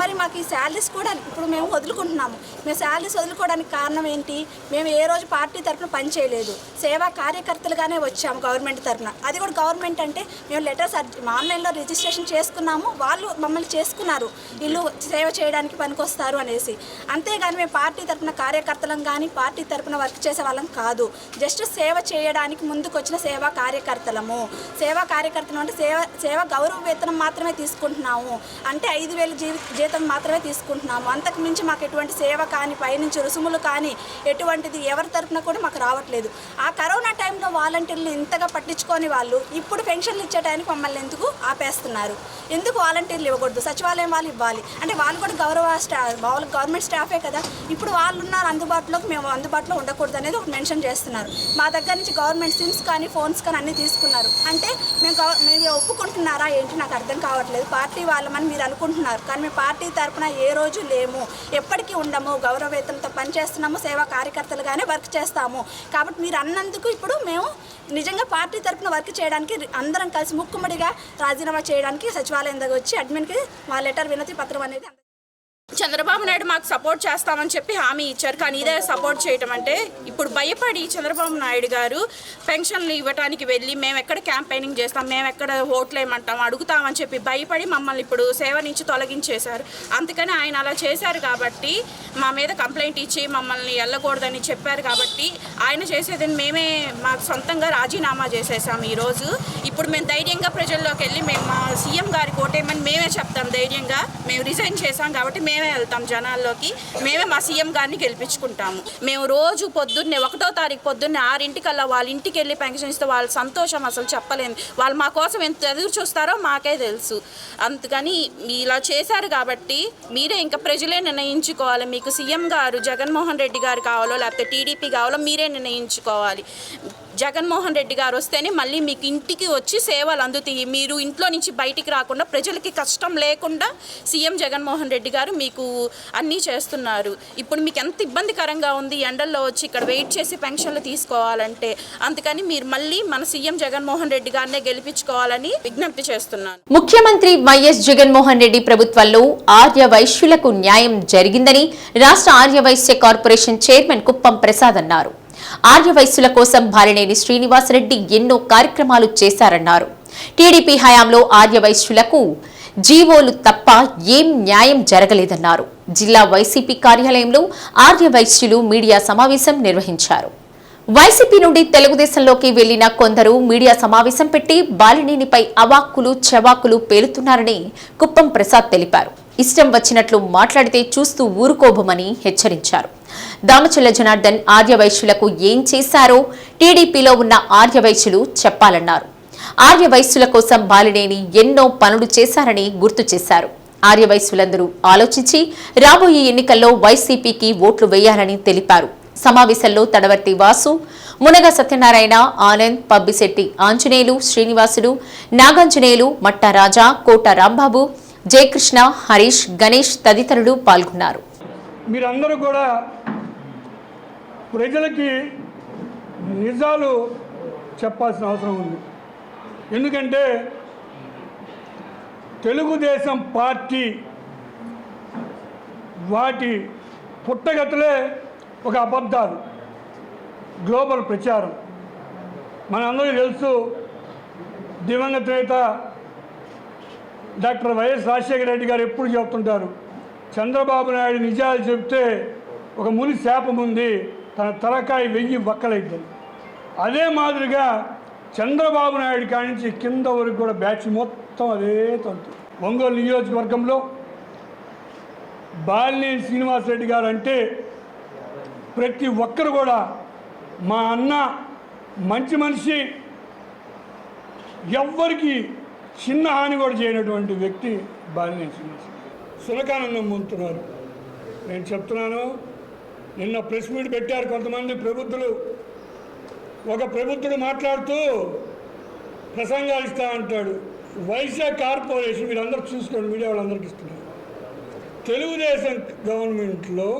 మరి మాకు ఈ శాలరీస్ కూడా ఇప్పుడు మేము వదులుకుంటున్నాము. మేము శాలరీస్ వదులుకోవడానికి కారణం ఏంటి? మేము ఏ రోజు పార్టీ తరఫున పని చేయలేదు, సేవా కార్యకర్తలుగానే వచ్చాము గవర్నమెంట్ తరఫున. అది కూడా గవర్నమెంట్ అంటే మేము లెటర్స్ ఆన్లైన్లో రిజిస్ట్రేషన్ చేసుకున్నాము, వాళ్ళు మమ్మల్ని చేసుకున్నారు, వీళ్ళు సేవ చేయడానికి పనికొస్తారు అనేసి. అంతేగాని మేము పార్టీ తరపున కార్యకర్తలం కానీ పార్టీ తరపున వర్క్ చేసే వాళ్ళం కాదు. జస్ట్ సేవ చేయడానికి ముందుకు వచ్చిన సేవా కార్యకర్తలము. సేవా కార్యకర్తలు అంటే సేవ గౌరవ వేతనం మాత్రమే తీసుకుంటున్నాము, అంటే 5,000 జీతం మాత్రమే తీసుకుంటున్నాము. అంతకు మించి మాకు ఎటువంటి సేవ కానీ పైనుంచి రుసుములు కానీ ఎటువంటిది ఎవరి తరపున కూడా మాకు రావట్లేదు. ఆ కరోనా టైంలో వాలంటీర్లు ఇంతగా పట్టించుకొని వాళ్ళు ఇప్పుడు పెన్షన్లు ఇచ్చే టైంకి మమ్మల్ని ఎందుకు ఆపేస్తున్నారు? ఎందుకు వాలంటీర్లు ఇవ్వకూడదు? సచివాలయం వాళ్ళు ఇవ్వాలి అంటే వాళ్ళు కూడా గవర్నమెంట్ స్టాఫే కదా. ఇప్పుడు వాళ్ళు ఉన్నారు అందుబాటులోకి, మేము అందుబాటులో ఉండకూడదు అనేది ఒకటి మెన్షన్ చేస్తున్నారు. మా దగ్గర నుంచి గవర్నమెంట్ సిమ్స్ కానీ ఫోన్స్ కానీ అన్నీ తీసుకున్నారు. అంటే మేము ఒప్పుకుంటున్నారా ఏంటి నాకు అర్థం కావట్లేదు. పార్టీ వాళ్ళమని మీరు అనుకుంటున్నారు, కానీ మేము పార్టీ తరపున ఏ రోజు లేము, ఎప్పటికీ ఉండము. గౌరవ వేతనంతో పనిచేస్తున్నాము, సేవా కార్యకర్తలుగానే వర్క్ చేస్తాము. కాబట్టి మీరు అన్నందుకు ఇప్పుడు మేము నిజంగా పార్టీ తరపున వర్క్ చేయడానికి అందరం కలిసి ముక్కుమ్మడిగా రాజీనామా చేయడానికి సచివాలయం దగ్గర వచ్చి అడ్మిన్కి మా లెటర్ వినతి పత్రం అనేది చంద్రబాబు నాయుడు మాకు సపోర్ట్ చేస్తామని చెప్పి హామీ ఇచ్చారు, కానీ ఇదే సపోర్ట్ చేయటం అంటే ఇప్పుడు భయపడి చంద్రబాబు నాయుడు గారు పెన్షన్లు ఇవ్వడానికి వెళ్ళి మేము ఎక్కడ క్యాంపెయినింగ్ చేస్తాం, మేము ఎక్కడ ఓట్లు వేయమంటాం అడుగుతామని చెప్పి భయపడి మమ్మల్ని ఇప్పుడు సేవ నుంచి తొలగించేశారు. అందుకని ఆయన అలా చేశారు కాబట్టి మా మీద కంప్లైంట్ ఇచ్చి మమ్మల్ని వెళ్ళకూడదని చెప్పారు కాబట్టి ఆయన చేసేది మేమే మాకు సొంతంగా రాజీనామా చేసేసాము ఈరోజు. ఇప్పుడు మేము ధైర్యంగా ప్రజల్లోకి వెళ్ళి మేము మా సీఎం గారికి ఓటేయమని మేమే చెప్తాం. ధైర్యంగా మేము రిజైన్ చేసాం కాబట్టి మేమే వెళ్తాం జనాల్లోకి, మేమే మా సీఎం గారిని గెలిపించుకుంటాము. మేము రోజు పొద్దున్నే 1వ తారీఖు పొద్దున్నే 6 వాళ్ళ ఇంటికి వెళ్ళి పెన్షన్ ఇస్తే వాళ్ళ సంతోషం అసలు చెప్పలేము. వాళ్ళు మా కోసం ఎంత ఎదురు చూస్తారో మాకే తెలుసు. అందుకని ఇలా చేశారు కాబట్టి మీరే ఇంకా ప్రజలే నిర్ణయించుకోవాలి. మీకు సీఎం గారు జగన్మోహన్ రెడ్డి గారు కావాలో లేకపోతే టీడీపీ కావాలో మీరే నిర్ణయించుకోవాలి. జగన్మోహన్ రెడ్డి గారు వస్తేనే మళ్ళీ మీకు ఇంటికి వచ్చి సేవలు అందుతాయి. మీరు ఇంట్లో నుంచి బయటికి రాకుండా ప్రజలకి కష్టం లేకుండా సీఎం జగన్మోహన్ రెడ్డి గారు మీకు అన్నీ చేస్తున్నారు. ఇప్పుడు మీకు ఎంత ఇబ్బందికరంగా ఉంది ఎండల్లో వచ్చి ఇక్కడ వెయిట్ చేసి పెన్షన్లు తీసుకోవాలంటే. అందుకని మీరు మళ్ళీ మన సీఎం జగన్మోహన్ రెడ్డి గారినే గెలిపించుకోవాలని విజ్ఞప్తి చేస్తున్నాను. ముఖ్యమంత్రి వైఎస్ జగన్మోహన్ రెడ్డి ప్రభుత్వంలో ఆర్య వైశ్యులకు న్యాయం జరిగిందని రాష్ట్ర ఆర్య వైశ్య కార్పొరేషన్ చైర్మన్ కుప్పం ప్రసాద్ అన్నారు. ఆర్యవైశ్యుల కోసం బాలినేని శ్రీనివాసరెడ్డి ఎన్నో కార్యక్రమాలు చేశారన్నారు. టీడీపీ హయాంలో ఆర్యవైశ్యులకు జీవోలు తప్ప ఏం న్యాయం జరగలేదన్నారు. జిల్లా వైసీపీ కార్యాలయంలో ఆర్యవైశ్యులు మీడియా సమావేశం నిర్వహించారు. వైసీపీ నుండి తెలుగుదేశంలోకి వెళ్లిన కొందరు మీడియా సమావేశం పెట్టి బాలినేనిపై అవాక్కులు చవాకులు పేలుతున్నారని కుప్పం ప్రసాద్ తెలిపారు. ఇష్టం వచ్చినట్లు మాట్లాడితే చూస్తూ ఊరుకోబోమని హెచ్చరించారు. దామచల్ల జనార్దన్ ఆర్యవైశ్యులకు ఏం చేశారో టీడీపీలో ఉన్న ఆర్యవైశ్యులు చెప్పాలన్నారు. ఆర్యవైశ్యుల కోసం బాలినేని ఎన్నో పనులు చేశారని గుర్తు చేశారు. ఆర్యవైశ్యులందరూ ఆలోచించి రాబోయే ఎన్నికల్లో వైసీపీకి ఓట్లు వేయాలని తెలిపారు. సమావేశంలో తడవర్తి వాసు, మునగ సత్యనారాయణ, ఆనంద్, పబ్బిశెట్టి ఆంజనేయులు, శ్రీనివాసులు, నాగాంజనేయులు, మట్టా రాజా, కోట రాంబాబు, జయకృష్ణ, హరీష్, గణేష్ తదితరులు పాల్గొన్నారు. మీరందరూ కూడా ప్రజలకి నిజాలు చెప్పాల్సిన అవసరం ఉంది. ఎందుకంటే తెలుగుదేశం పార్టీ వాటి పుట్టగతులే ఒక అబద్ధాలు, గ్లోబల్ ప్రచారం. మనందరికీ తెలుసు, దివంగత నేత డాక్టర్ వైఎస్ రాజశేఖర రెడ్డి గారు ఎప్పుడు చెప్తుంటారు, చంద్రబాబు నాయుడు నిజాలు చెప్తే ఒక ముని శాపం ఉంది, తన తలకాయ 1000 వక్కలైద్దని. అదే మాదిరిగా చంద్రబాబు నాయుడు కాడి నుంచి కింద వరకు కూడా బ్యాచ్ మొత్తం అదే తంతు. ఒంగోలు నియోజకవర్గంలో బాలినేని శ్రీనివాసరెడ్డి గారు అంటే ప్రతి ఒక్కరు కూడా మా అన్న, మంచి మనిషి, ఎవ్వరికి చిన్న హాని కూడా చేయనటువంటి వ్యక్తి బాలినేని శ్రీనివాసరెడ్డి. సునకానందం పొందుతున్నారు. నేను చెప్తున్నాను, నిన్న ప్రెస్ మీట్ పెట్టారు కొంతమంది ప్రబుద్ధులు. ఒక ప్రబుద్ధుడు మాట్లాడుతూ ప్రసంగాలు ఇస్తా అంటాడు. వైశ్య కార్పొరేషన్ మీరందరూ చూసుకోండి, మీడియా వాళ్ళందరికీ ఇస్తున్నారు. తెలుగుదేశం గవర్నమెంట్లో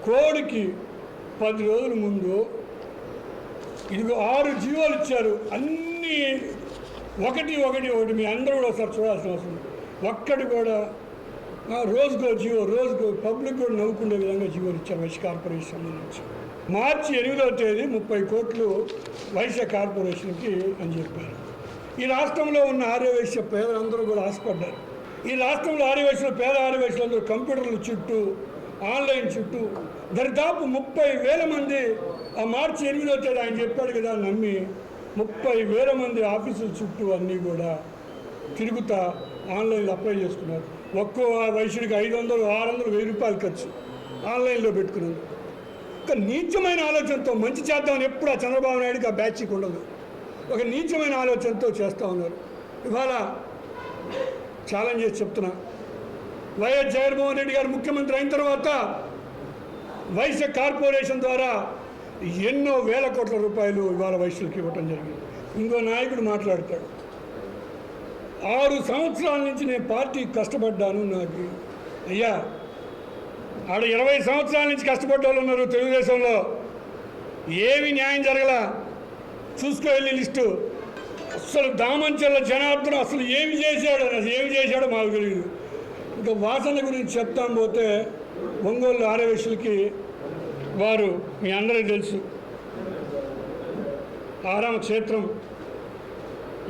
కోడికి 10 రోజుల ముందు ఇదిగో 6 జీవోలు ఇచ్చారు. అన్నీ ఒకటి మీ అందరూ కూడా ఒకసారి చూడాల్సిన అవసరం. ఒక్కటి కూడా రోజుకో జీవో, రోజుకో పబ్లిక్ కూడా నవ్వుకునే విధంగా జీవోలు ఇచ్చారు వైశ్య కార్పొరేషన్ నుంచి. మార్చి 8వ తేదీ 30 కోట్లు వైశ్య కార్పొరేషన్కి అని చెప్పారు. ఈ రాష్ట్రంలో ఉన్న ఆర్యవైశ్య పేదలందరూ కూడా ఆశపడ్డారు. ఈ రాష్ట్రంలో ఆర్యవైశ్యులు, పేద ఆర్యవైశ్యులందరూ కంప్యూటర్ల చుట్టూ, ఆన్లైన్ చుట్టూ దరిదాపు 30,000 మంది ఆ మార్చి 8వ తేదీ ఆయన చెప్పాడు కదా నమ్మి 30,000 మంది ఆఫీసుల చుట్టూ అన్నీ కూడా తిరుగుతా ఆన్లైన్లో అప్లై చేసుకున్నారు. ఒక్కో వైశ్యుడికి 500, 600, 1000 రూపాయలు ఖర్చు ఆన్లైన్లో పెట్టుకున్నారు. ఒక నీచమైన ఆలోచనతో మంచి చేద్దామని ఎప్పుడు ఆ చంద్రబాబు నాయుడుకి ఆ బ్యాచ్కి ఉండదు. ఒక నీచమైన ఆలోచనతో చేస్తూ ఉన్నారు. ఇవాళ ఛాలెంజ్ చేసి చెప్తున్నా, వైఎస్ జగన్మోహన్ రెడ్డి గారు ముఖ్యమంత్రి అయిన తర్వాత వైశ్య కార్పొరేషన్ ద్వారా ఎన్నో వేల కోట్ల రూపాయలు ఇవాళ వైశ్యులకి ఇవ్వటం జరిగింది. ఇంకో నాయకుడు మాట్లాడతాడు, 6 సంవత్సరాల నుంచి నేను పార్టీ కష్టపడ్డాను. నాకు అయ్యా ఆడ 20 సంవత్సరాల నుంచి కష్టపడ్డ వాళ్ళు ఉన్నారు తెలుగుదేశంలో, ఏమి న్యాయం జరగల. చూసుకో వెళ్ళి లిస్టు. అసలు దామంచెల్ల జనార్దన్ అసలు ఏమి చేశాడు, అసలు ఏమి చేశాడో మాకు తెలియదు. ఇంకా వాసన గురించి చెప్తాం పోతే ఒంగోలు ఆర్యవైశ్యులకి వారు మీ అందరికీ తెలుసు ఆరామ క్షేత్రం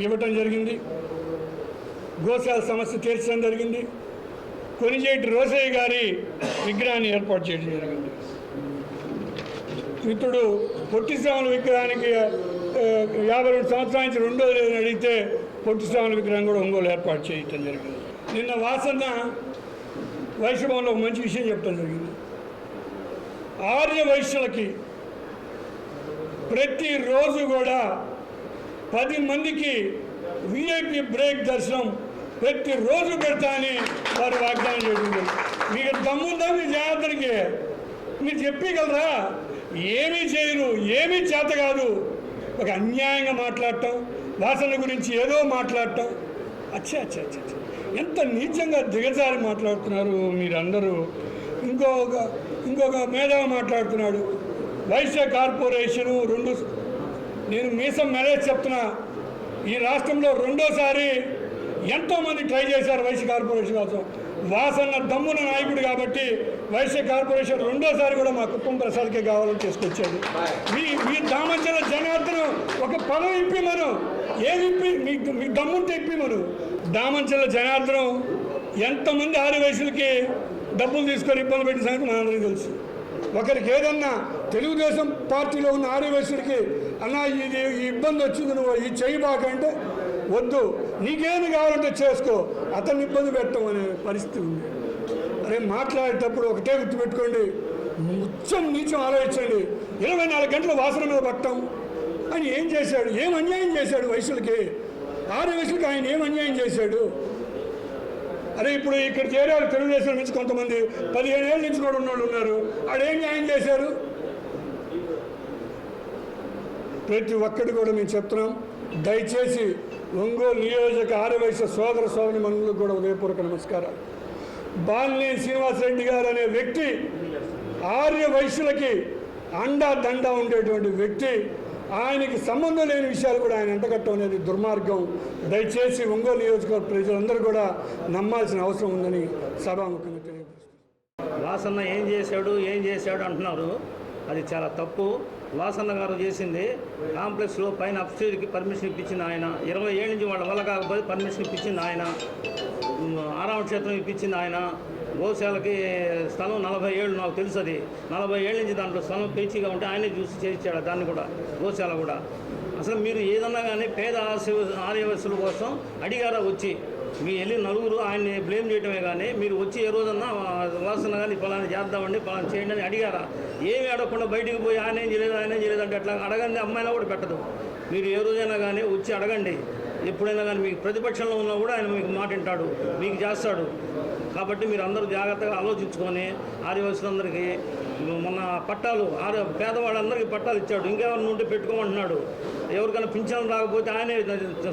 ఇవ్వటం జరిగింది. గోశాల సమస్య తీర్చడం జరిగింది. కొనిజేటి రోసయ్య గారి విగ్రహాన్ని ఏర్పాటు చేయడం జరిగింది. మిత్రుడు పొట్టి శ్రావణ విగ్రహానికి 52 సంవత్సరాల నుంచి 2వ తేదీని అడిగితే పొట్టి శ్రావణ విగ్రహం కూడా ఒంగోలు ఏర్పాటు చేయటం జరిగింది. నిన్న వాసన్న వైశ్యభవన్లో ఒక మంచి విషయం చెప్పడం జరిగింది. ఆర్య వైశ్యులకి ప్రతిరోజు కూడా 10 మందికి విఐపి బ్రేక్ దర్శనం ప్రతిరోజు పెడతా అని వారు వాగ్దానం చేసింది. మీకు దమ్ముందా మీ జాగ్రత్తకి? మీరు చెప్పగలరా? ఏమీ చేయరు, ఏమీ చేత కాదు. ఒక అన్యాయంగా మాట్లాడటం, వాసన గురించి ఏదో మాట్లాడటం, అచ్చా ఎంత నీచంగా దిగజారి మాట్లాడుతున్నారు మీరందరూ. ఇంకొక మేధావి మాట్లాడుతున్నాడు, వైశ్య కార్పొరేషను నేను మీసం మెలేజ్ చెప్తున్నా, ఈ రాష్ట్రంలో 2వసారి ఎంతోమంది ట్రై చేశారు వైశ్య కార్పొరేషన్ కోసం. వాసన్న దమ్మున నాయకుడు కాబట్టి వైశ్య కార్పొరేషన్ 2వసారి కూడా మా కుప్పం ప్రసాద్కే కావాలని చేసుకొచ్చాడు. మీ దామంచెల జనార్దన్ ఒక పదవి ఇప్పిమను, ఏమి ఇప్పి మీకు దమ్ముంటే ఇప్పిమను. దామంచెల జనార్దన్ ఎంతమంది ఆర్యవైశ్యులకి డబ్బులు తీసుకొని ఇబ్బంది పెట్టిన సంగతి మనందరికీ తెలుసు. ఒకరికి ఏదన్నా తెలుగుదేశం పార్టీలో ఉన్న ఆర్యవైశ్యుడికి అన్న ఇది ఈ ఇబ్బంది వచ్చింది, నువ్వు ఈ చేయబాకంటే వద్దు, నీకేమి కావాలంటే చేసుకో, అతన్ని ఇబ్బంది పెట్టడం అనే పరిస్థితి ఉంది. అరే మాట్లాడేటప్పుడు ఒకటే గుర్తుపెట్టుకోండి, నీచం ఆలోచించండి. 24 గంటల వాసన మీద పట్టడం. ఆయన ఏం చేశాడు? ఏం అన్యాయం చేశాడు వైశ్యులకి? ఆర్యవైశ్యులకి ఆయన ఏం అన్యాయం చేశాడు? అరే ఇప్పుడు ఇక్కడ చేరారు తెలుగుదేశం నుంచి కొంతమంది 15 ఏళ్ళ నుంచి కూడా ఉన్నోళ్ళు ఉన్నారు. ఆడేం న్యాయం చేశారు? ప్రతి ఒక్కటి కూడా మేము చెప్తున్నాం, దయచేసి ఒంగోలు నియోజక ఆర్యవైశ్య సోదర సోదరీమణులకు కూడా ఉదయపూర్వక నమస్కారాలు. బాలినేని శ్రీనివాసరెడ్డి గారు అనే వ్యక్తి ఆర్యవైశ్యులకి అండా దండా ఉండేటువంటి వ్యక్తి. ఆయనకి సంబంధం లేని విషయాలు కూడా ఆయన ఎంటగట్టడం అనేది దుర్మార్గం. దయచేసి ఒంగోలు నియోజకవర్గ ప్రజలందరూ కూడా నమ్మాల్సిన అవసరం ఉందని సభాముఖంగా తెలియజేస్తున్నారు. వాసన్న ఏం చేశాడు అంటున్నారు, అది చాలా తప్పు. వాసన్న గారు చేసింది కాంప్లెక్స్లో పైన అప్స్టేర్కి పర్మిషన్ ఇప్పించింది ఆయన. 20 ఏళ్ళ నుంచి వాళ్ళ వల్ల కాకపోతే పర్మిషన్ ఇప్పించింది ఆయన. ఆరామ క్షేత్రం ఇప్పించింది ఆయన. గోశాలకి స్థలం 40 ఏళ్ళు నాకు తెలుసు. అది 40 ఏళ్ళ నుంచి దాంట్లో స్థలం పేచీగా ఉంటే ఆయనే చూసి చేయించాడు దాన్ని కూడా, గోశాల కూడా. అసలు మీరు ఏదన్నా కానీ పేద ఆర్యవైశ్యుల కోసం అడిగారా వచ్చి? మీ వెళ్ళి నలుగురు ఆయన్ని బ్లేమ్ చేయడమే కానీ మీరు వచ్చి ఏ రోజన్నా వాసన కానీ పలానా చేద్దామండి, పలానా చేయండి అని అడిగారా? ఏమి అడగకుండా బయటికి పోయి ఆయన ఏం చేయలేదు అంటే అట్లా అడగండి, అమ్మాయినా కూడా పెట్టదు. మీరు ఏ రోజైనా కానీ వచ్చి అడగండి. ఎప్పుడైనా కానీ మీకు ప్రతిపక్షంలో ఉన్నా కూడా ఆయన మీకు మాట వింటాడు, మీకు చేస్తాడు. కాబట్టి మీరు అందరూ జాగ్రత్తగా ఆలోచించుకొని ఆర్యవైశ్యులందరికీ మొన్న పట్టాలు పేదవాళ్ళందరికీ పట్టాలు ఇచ్చాడు. ఇంకెవరిని ఉంటే పెట్టుకోమంటున్నాడు. ఎవరికైనా పింఛన్ రాకపోతే ఆయనే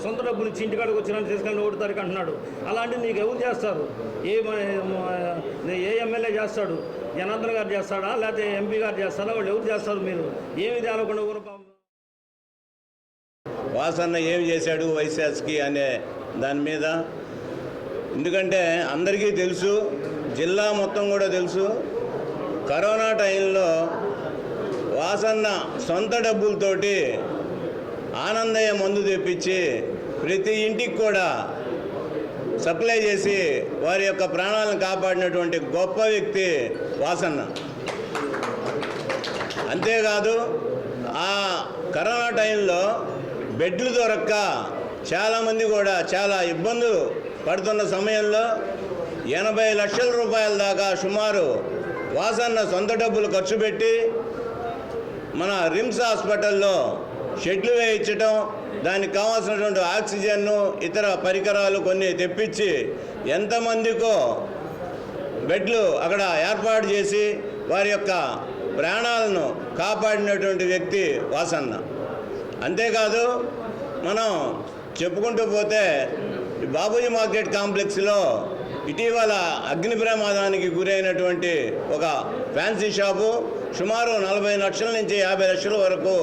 సొంత డబ్బులు ఇచ్చి ఇంటికాడికి వచ్చినా తీసుకెళ్ళి 1 తారీఖు అంటున్నాడు. అలాంటివి నీకు ఎవరు చేస్తారు? ఏ ఎమ్మెల్యే చేస్తాడు? జనార్దన్ గారు చేస్తాడా, లేకపోతే ఎంపీ గారు చేస్తాడా? వాళ్ళు ఎవరు చేస్తారు? మీరు ఏమి తేలకుండా వాసన్న ఏమి చేశాడు వైశ్యాస్కి అనే దాని మీద, ఎందుకంటే అందరికీ తెలుసు, జిల్లా మొత్తం కూడా తెలుసు, కరోనా టైంలో వాసన్న సొంత డబ్బులతోటి ఆనందయ్య మందు తెప్పించి ప్రతి ఇంటికి కూడా సప్లై చేసి వారి యొక్క ప్రాణాలను కాపాడినటువంటి గొప్ప వ్యక్తి వాసన్న. అంతేకాదు ఆ కరోనా టైంలో బెడ్లు దొరక్క చాలామంది కూడా చాలా ఇబ్బందులు పడుతున్న సమయంలో 80 లక్షల రూపాయల దాకా సుమారు వాసన్న సొంత డబ్బులు ఖర్చు పెట్టి మన రిమ్స్ హాస్పిటల్లో షెడ్లు వేయించడం, దానికి కావాల్సినటువంటి ఆక్సిజన్ను ఇతర పరికరాలు కొన్ని తెప్పించి ఎంతమందికో బెడ్లు అక్కడ ఏర్పాటు చేసి వారి యొక్క ప్రాణాలను కాపాడినటువంటి వ్యక్తి వాసన్న. అంతేకాదు మనం చెప్పుకుంటూ పోతే బాబూజీ మార్కెట్ కాంప్లెక్స్లో ఇటీవల అగ్ని ప్రమాదానికి గురైనటువంటి ఒక ఫ్యాన్సీ షాపు సుమారు 40 లక్షల నుంచి 50 లక్షల వరకు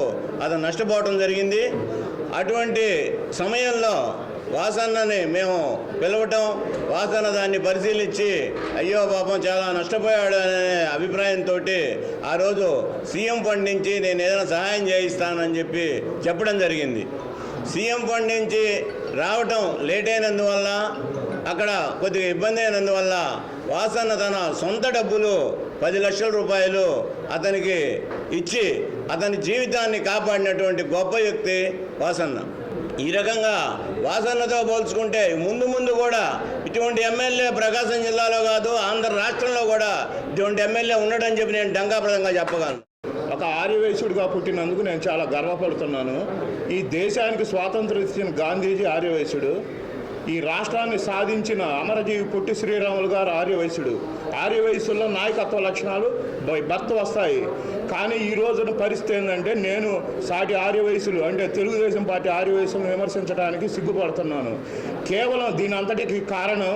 అది నష్టపోవడం జరిగింది. అటువంటి సమయంలో వాసన్నని మేము పిలవటం, వాసన్న దాన్ని పరిశీలించి అయ్యో పాపం చాలా నష్టపోయాడు అనే అభిప్రాయంతో ఆ రోజు సీఎం ఫండ్ నుంచి నేను ఏదైనా సహాయం చేయిస్తానని చెప్పి చెప్పడం జరిగింది. సీఎం ఫండ్ నుంచి రావటం లేట్ అయినందువల్ల, అక్కడ కొద్దిగా ఇబ్బంది అయినందువల్ల వాసన్న తన సొంత డబ్బులు 10 లక్షల రూపాయలు అతనికి ఇచ్చి అతని జీవితాన్ని కాపాడినటువంటి గొప్ప వ్యక్తి వాసన్న. ఈ రకంగా వాసన్నతో పోల్చుకుంటే ముందు కూడా ఇటువంటి ఎమ్మెల్యే ప్రకాశం జిల్లాలో కాదు ఆంధ్ర రాష్ట్రంలో కూడా ఇటువంటి ఎమ్మెల్యే ఉండడని చెప్పి నేను డంకాప్రదంగా చెప్పగలను. ఒక ఆర్యవైశ్యుడిగా పుట్టినందుకు నేను చాలా గర్వపడుతున్నాను. ఈ దేశానికి స్వాతంత్రం ఇచ్చిన గాంధీజీ ఆర్యవైశ్యుడు, ఈ రాష్ట్రాన్ని సాధించిన అమరజీవి పొట్టి శ్రీరాములు గారు ఆర్యవైశ్యుడు. ఆర్యవైశ్యుల్లో నాయకత్వ లక్షణాలు భర్త వస్తాయి. కానీ ఈ రోజున పరిస్థితి ఏంటంటే నేను సాటి ఆర్యవైశ్యులు అంటే తెలుగుదేశం పార్టీ ఆర్యవైశ్యులను విమర్శించడానికి సిగ్గుపడుతున్నాను. కేవలం దీని అంతటికి కారణం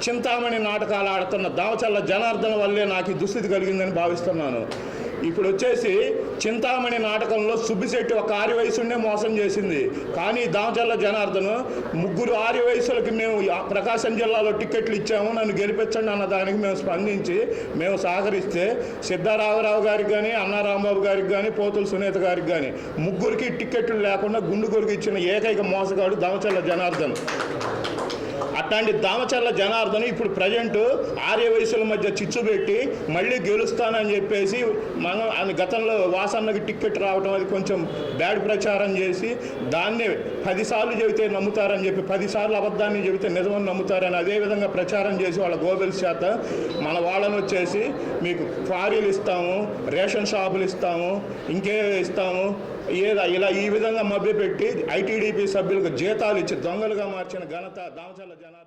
చింతామణి నాటకాలు ఆడుతున్న దామచల్ల జనార్దన్ వల్లే నాకు ఈ దుస్థితి కలిగిందని భావిస్తున్నాను. ఇప్పుడు వచ్చేసి చింతామణి నాటకంలో సుబ్బిశెట్టి ఒక ఆర్యవైశ్యుడినే మోసం చేసింది. కానీ దామచల్ల జనార్దన్ 3 ఆర్యవైశ్యులకి మేము ప్రకాశం జిల్లాలో టికెట్లు ఇచ్చాము, నన్ను గెలిపించండి అన్న దానికి మేము స్పందించి మేము సహకరిస్తే సిద్ధారామరావు గారికి కానీ, అన్నా రాంబాబు గారికి కానీ, పోతుల సునీత గారికి కానీ 3కి టికెట్లు లేకుండా గుండుగొరికి ఇచ్చిన ఏకైక మోసగాడు దామచల్ల జనార్దన్. అట్లాంటి దామచల్ల జనార్దన్ ఇప్పుడు ప్రజెంట్ ఆర్యవైశ్యుల మధ్య చిచ్చు పెట్టి మళ్ళీ గెలుస్తానని చెప్పేసి మనం గతంలో వాసన్నకి టికెట్ రావడం అది కొంచెం బ్యాడ్ ప్రచారం చేసి దాన్ని 10 సార్లు చెబితే నమ్ముతారని చెప్పి 10 సార్లు అబద్ధాన్ని చెబితే నిజమని నమ్ముతారని అదేవిధంగా ప్రచారం చేసి వాళ్ళ గోబెల్స్ చేత మన వాళ్ళని వచ్చేసి మీకు క్వారీలు ఇస్తాము, రేషన్ షాపులు ఇస్తాము, ఇంకే ఇస్తాము ఇలా ఈ విధంగా మభ్యపెట్టి ఐటీడీపీ సభ్యులకు జీతాలు ఇచ్చి దొంగలుగా మార్చిన ఘనత దామచల్ల జనార్దన్.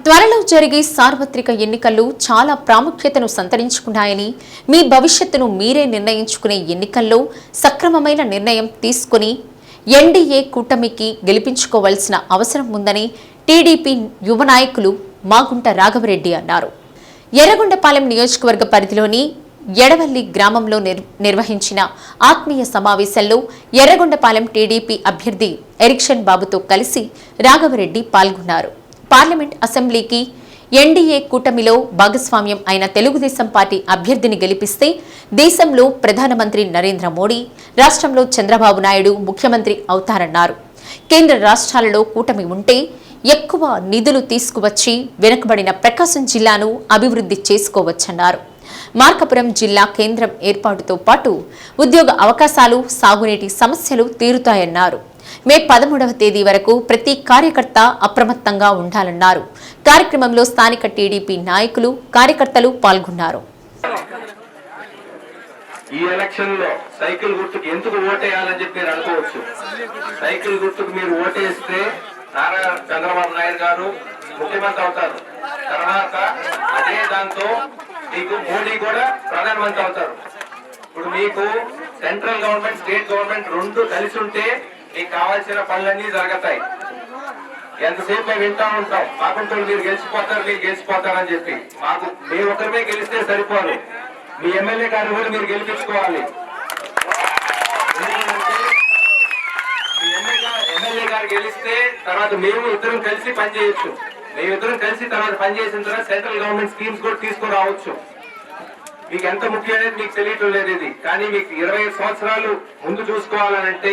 త్వరలో జరిగే సార్వత్రిక ఎన్నికలు చాలా ప్రాముఖ్యతను సంతరించుకున్నాయని, మీ భవిష్యత్తును మీరే నిర్ణయించుకునే ఎన్నికల్లో సక్రమమైన నిర్ణయం తీసుకుని ఎన్డీఏ కూటమికి గెలిపించుకోవాల్సిన అవసరం ఉందని టీడీపీ యువ నాయకులు మాగుంట రాఘవరెడ్డి అన్నారు. ఎర్రగొండపాలెం నియోజకవర్గ పరిధిలోని ఎడవల్లి గ్రామంలో నిర్వహించిన ఆత్మీయ సమావేశంలో ఎర్రగొండపాలెం టీడీపీ అభ్యర్థి ఎరిక్షన్ బాబుతో కలిసి రాఘవరెడ్డి పాల్గొన్నారు. పార్లమెంట్ అసెంబ్లీకి ఎన్డీఏ కూటమిలో భాగస్వామ్యం అయిన తెలుగుదేశం పార్టీ అభ్యర్థిని గెలిపిస్తే దేశంలో ప్రధానమంత్రి నరేంద్ర మోడీ, రాష్ట్రంలో చంద్రబాబు నాయుడు ముఖ్యమంత్రి అవుతారన్నారు. కేంద్ర రాష్ట్రాలలో కూటమి ఉంటే ఎక్కువ నిధులు తీసుకువచ్చి వెనుకబడిన ప్రకాశం జిల్లాను అభివృద్ధి చేసుకోవచ్చన్నారు. మార్కాపురం జిల్లా కేంద్రం ఏర్పాటుతో పాటు ఉద్యోగ అవకాశాలు, సాగునీటి సమస్యలు తీరుతాయన్నారు. మే 13వ తేదీ వరకు ప్రతి కార్యకర్త అప్రమత్తంగా ఉండాలన్నారు. కార్యక్రమంలో స్థానిక టీడీపీ నాయకులు, కార్యకర్తలు పాల్గొన్నారు. ఈ ఎలక్షన్ లో సైకిల్ గుర్తుకు ఎందుకు ఓటేయాలని చెప్పి మీరు అనుకోవచ్చు. సైకిల్ గుర్తుకు మీరు ఓటేస్తే నారా చంద్రబాబు నాయుడు గారు ముఖ్యమంత్రి అవుతారు. తర్వాత అదే దాంతో మీకు మోడీ కూడా ప్రధానమంత్రి అవుతారు. ఇప్పుడు మీకు సెంట్రల్ గవర్నమెంట్, స్టేట్ గవర్నమెంట్ 2 కలిసి ఉంటే మీకు కావాల్సిన పనులన్నీ జరుగుతాయి. ఎంతసేపు మేము వింటా ఉంటాం మాకుంటూ మీరు గెలిచిపోతారని చెప్పి. మాకు మేము ఒకరిమే గెలిస్తే సరిపోదు, మీ ఎమ్మెల్యే గారు కూడా మీరు గెలిపించుకోవాలి. మీ ఎమ్మెల్యే గారు గెలిస్తే తర్వాత మేము ఇద్దరం కలిసి పనిచేయొచ్చు. మేమిద్దరం కలిసి తర్వాత పనిచేసిన తర్వాత సెంట్రల్ గవర్నమెంట్ స్కీమ్స్ కూడా తీసుకుని రావచ్చు. మీకు ఎంత ముఖ్యమైనది మీకు తెలియటం లేదు ఇది. కానీ మీకు 25 సంవత్సరాలు ముందు చూసుకోవాలనంటే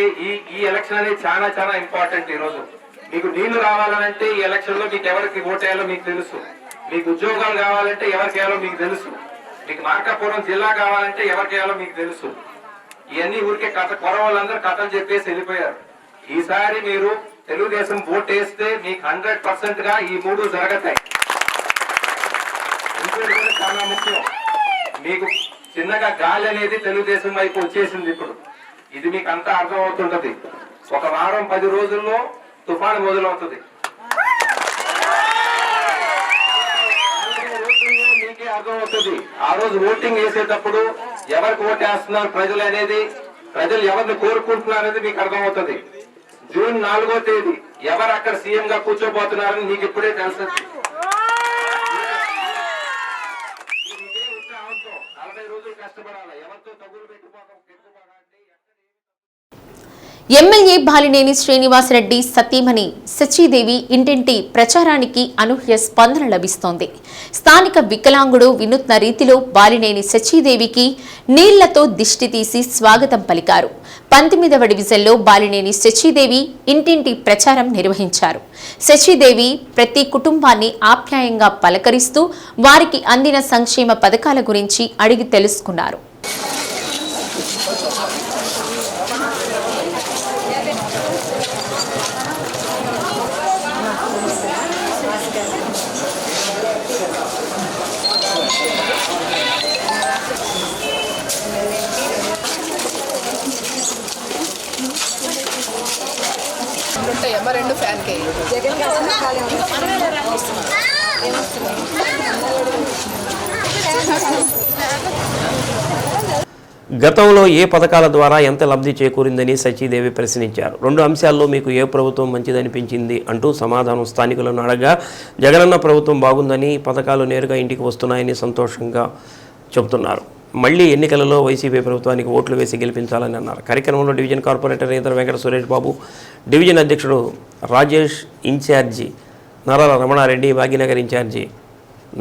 ఈ ఎలక్షన్ అనేది చాలా చాలా ఇంపార్టెంట్. ఈ రోజు మీకు నీళ్లు రావాలంటే ఈ ఎలక్షన్ లో మీకు ఎవరికి ఓటేయాలో మీకు తెలుసు. మీకు ఉద్యోగాలు కావాలంటే ఎవరికి వేయాలో మీకు తెలుసు. మీకు మార్కాపురం జిల్లా కావాలంటే ఎవరికి వేయాలో మీకు తెలుసు. ఇవన్నీ ఊరికే కొర వాళ్ళందరూ కథలు చెప్పేసి వెళ్ళిపోయారు. ఈసారి మీరు తెలుగుదేశం ఓటు వేస్తే మీకు 100% గా ఈ 3 జరుగుతాయి. ఇంకోటి కూడా చాలా ముఖ్యం, మీకు చిన్నగా గాలి అనేది తెలుగుదేశం వైపు వచ్చేసింది. ఇప్పుడు ఇది మీకు అంతా అర్థం అవుతుంటది. ఒక వారం 10 రోజుల్లో తుఫాను మొదలవుతుంది. మీకే అర్థం అవుతుంది. ఆ రోజు ఓటింగ్ వేసేటప్పుడు ఎవరికి ఓటేస్తున్నారు ప్రజలు అనేది, ప్రజలు ఎవరిని కోరుకుంటున్నారు అనేది మీకు అర్థం అవుతుంది. జూన్ 4వ తేదీ ఎవరు అక్కడ సీఎం గా కూర్చోబోతున్నారని మీకు ఇప్పుడే తెలుసు. 40 రోజులు కష్టపడాలి. ఎవరితో తగులు పెట్టుకోకండి. ఎమ్మెల్యే బాలినేని శ్రీనివాసరెడ్డి సతీమణి సచీదేవి ఇంటింటి ప్రచారానికి అనూహ్య స్పందన లభిస్తోంది. స్థానిక వికలాంగుడు వినూత్న రీతిలో బాలినేని సచీదేవికి నీళ్లతో దిష్టి తీసి స్వాగతం పలికారు. 19వ డివిజన్లో బాలినేని సచీదేవి ఇంటింటి ప్రచారం నిర్వహించారు. సచీదేవి ప్రతి కుటుంబాన్ని ఆప్యాయంగా పలకరిస్తూ వారికి అందిన సంక్షేమ పథకాల గురించి అడిగి తెలుసుకున్నారు. రెండు ఫ్యాన్ కే గతంలో ఏ పథకాల ద్వారా ఎంత లబ్ధి చేకూరిందని సచీదేవి ప్రశ్నించారు. 2 అంశాల్లో మీకు ఏ ప్రభుత్వం మంచిదనిపించింది అంటూ సమాధానం స్థానికులను అడగా జగనన్న ప్రభుత్వం బాగుందని, పథకాలు నేరుగా ఇంటికి వస్తున్నాయని సంతోషంగా చెబుతున్నారు. మళ్లీ ఎన్నికలలో వైసీపీ ప్రభుత్వానికి ఓట్లు వేసి గెలిపించాలని అన్నారు. కార్యక్రమంలో డివిజన్ కార్పొరేటర్ ఇతర వెంకట సురేష్ బాబు, డివిజన్ అధ్యక్షుడు రాజేష్, ఇన్ఛార్జి నరాల రమణారెడ్డి, భాగ్యనగర్ ఇన్ఛార్జి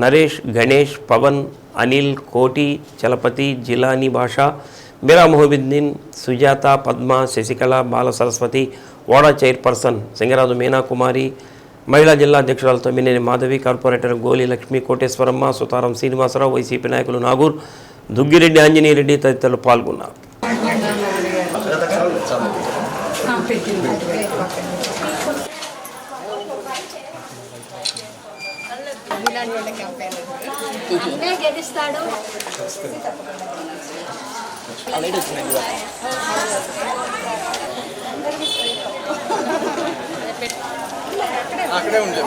నరేష్, గణేష్, పవన్, అనిల్, కోటి, చలపతి, జిలానీ భాష, మీరా మొహబుద్దీన్, సుజాత, పద్మ, శశికళ, బాల సరస్వతి, వాడా చైర్పర్సన్ సింగరాజు మీనాకుమారి, మహిళా జిల్లా అధ్యక్షురాలు తమ్మినేని మాధవి, కార్పొరేటర్ గోలి లక్ష్మి, కోటేశ్వరమ్మ, సుతారం శ్రీనివాసరావు, వైసీపీ నాయకులు నాగూర్, దుగ్గిరెడ్డి, ఆంజనేయరెడ్డి తదితరులు పాల్గొన్నారు. అక్కడే ఉంది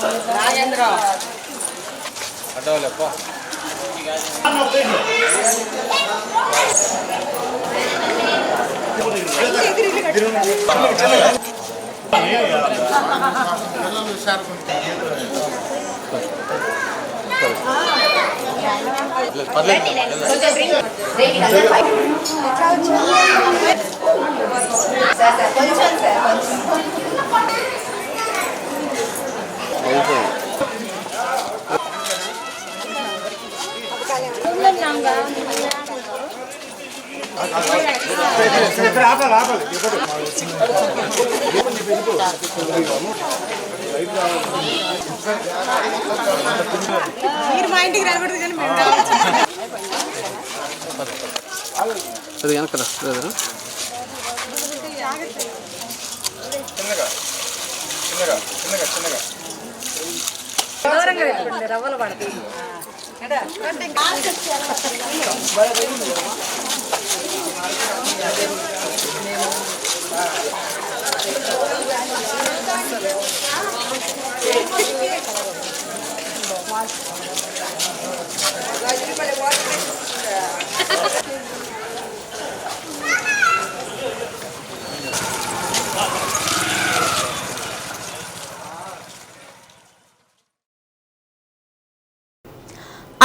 వాళ్ళు రాజేంద్ర అడ్డవాళ్ళప్ప మీరు మా ఇంటికి రాకూడదు కానీ మేము రావచ్చు. అది వెనకరా చిన్నగా దూరంగా పెట్టుకోండి, రవ్వలు పడతాయి.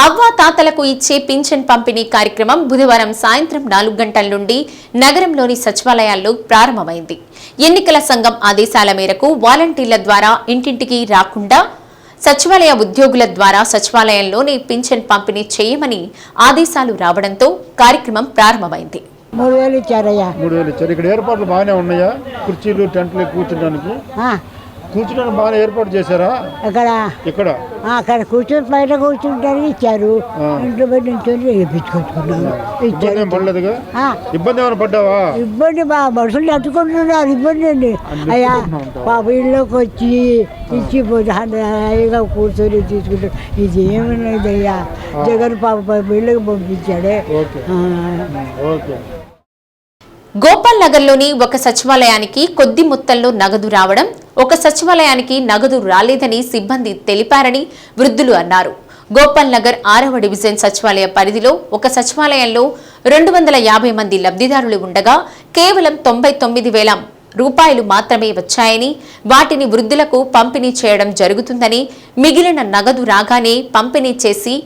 అవ్వా తాతలకు ఇచ్చే పింఛన్ పంపిణీ కార్యక్రమం బుధవారం సాయంత్రం 4 గంటల నుండి నగరంలోని సచివాలయాల్లో ప్రారంభమైంది. ఎన్నికల సంఘం ఆదేశాల మేరకు వాలంటీర్ల ద్వారా ఇంటింటికి రాకుండా సచివాలయ ఉద్యోగుల ద్వారా సచివాలయంలోనే పింఛన్ పంపిణీ చేయమని ఆదేశాలు రావడంతో కార్యక్రమం ప్రారంభమైంది. 3000 ఇచ్చారయ్యా. 3000 ఇచ్చారు. ఇక్కడ ఏర్పాట్లు బాగానే ఉన్నాయా? కుర్చీలు, టెంట్లు కూర్చోడానికి బాగా ఏర్పాటు చేశారా? ఇక్కడ అక్కడ కూర్చొని బయట కూర్చుంటారని ఇచ్చారు. ఇంట్లో బయట నుంచి వేయించుకొచ్చుకున్నాను. ఇబ్బంది ఏమైనా పడ్డావా? ఇబ్బంది మనుషులు ఎత్తుకుంటున్నారు. ఇబ్బంది అండి అయ్యా. పాప ఇళ్ళకి వచ్చి ఇచ్చిపోతే హాయిగా కూర్చొని తీసుకుంటారు. ఇది ఏమన్నది అయ్యా. జగన్ పాప ఇళ్ళకి పంపించాడే. గోపాల్ నగర్లోని ఒక సచివాలయానికి కొద్ది మొత్తంలో నగదు రావడం, ఒక సచివాలయానికి నగదు రాలేదని సిబ్బంది తెలిపారని వృద్ధులు అన్నారు. గోపాల్ నగర్ 6వ డివిజన్ సచివాలయ పరిధిలో ఒక సచివాలయంలో 250 మంది లబ్ధిదారులు ఉండగా కేవలం 99,000 రూపాయలు మాత్రమే వచ్చాయని, వాటిని వృద్ధులకు పంపిణీ చేయడం జరుగుతుందని, మిగిలిన నగదు రాగానే పంపిణీ చేసి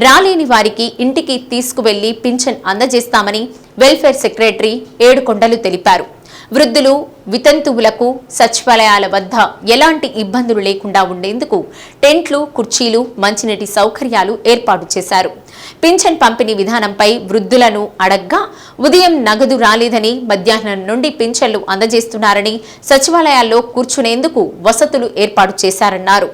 రాలేని వారికి ఇంటికి తీసుకువెళ్లి పింఛన్ అందజేస్తామని వెల్ఫేర్ సెక్రటరీ ఏడుకొండలు తెలిపారు. వృద్ధులు, వితంతువులకు సచివాలయాల వద్ద ఎలాంటి ఇబ్బందులు లేకుండా ఉండేందుకు టెంట్లు, కుర్చీలు, మంచినీటి సౌకర్యాలు ఏర్పాటు చేశారు. పింఛన్ పంపిణీ విధానంపై వృద్ధులను అడగ్గా ఉదయం నగదు రాలేదని, మధ్యాహ్నం నుండి పింఛన్లు అందజేస్తున్నారని, సచివాలయాల్లో కూర్చునేందుకు వసతులు ఏర్పాటు చేశారన్నారు.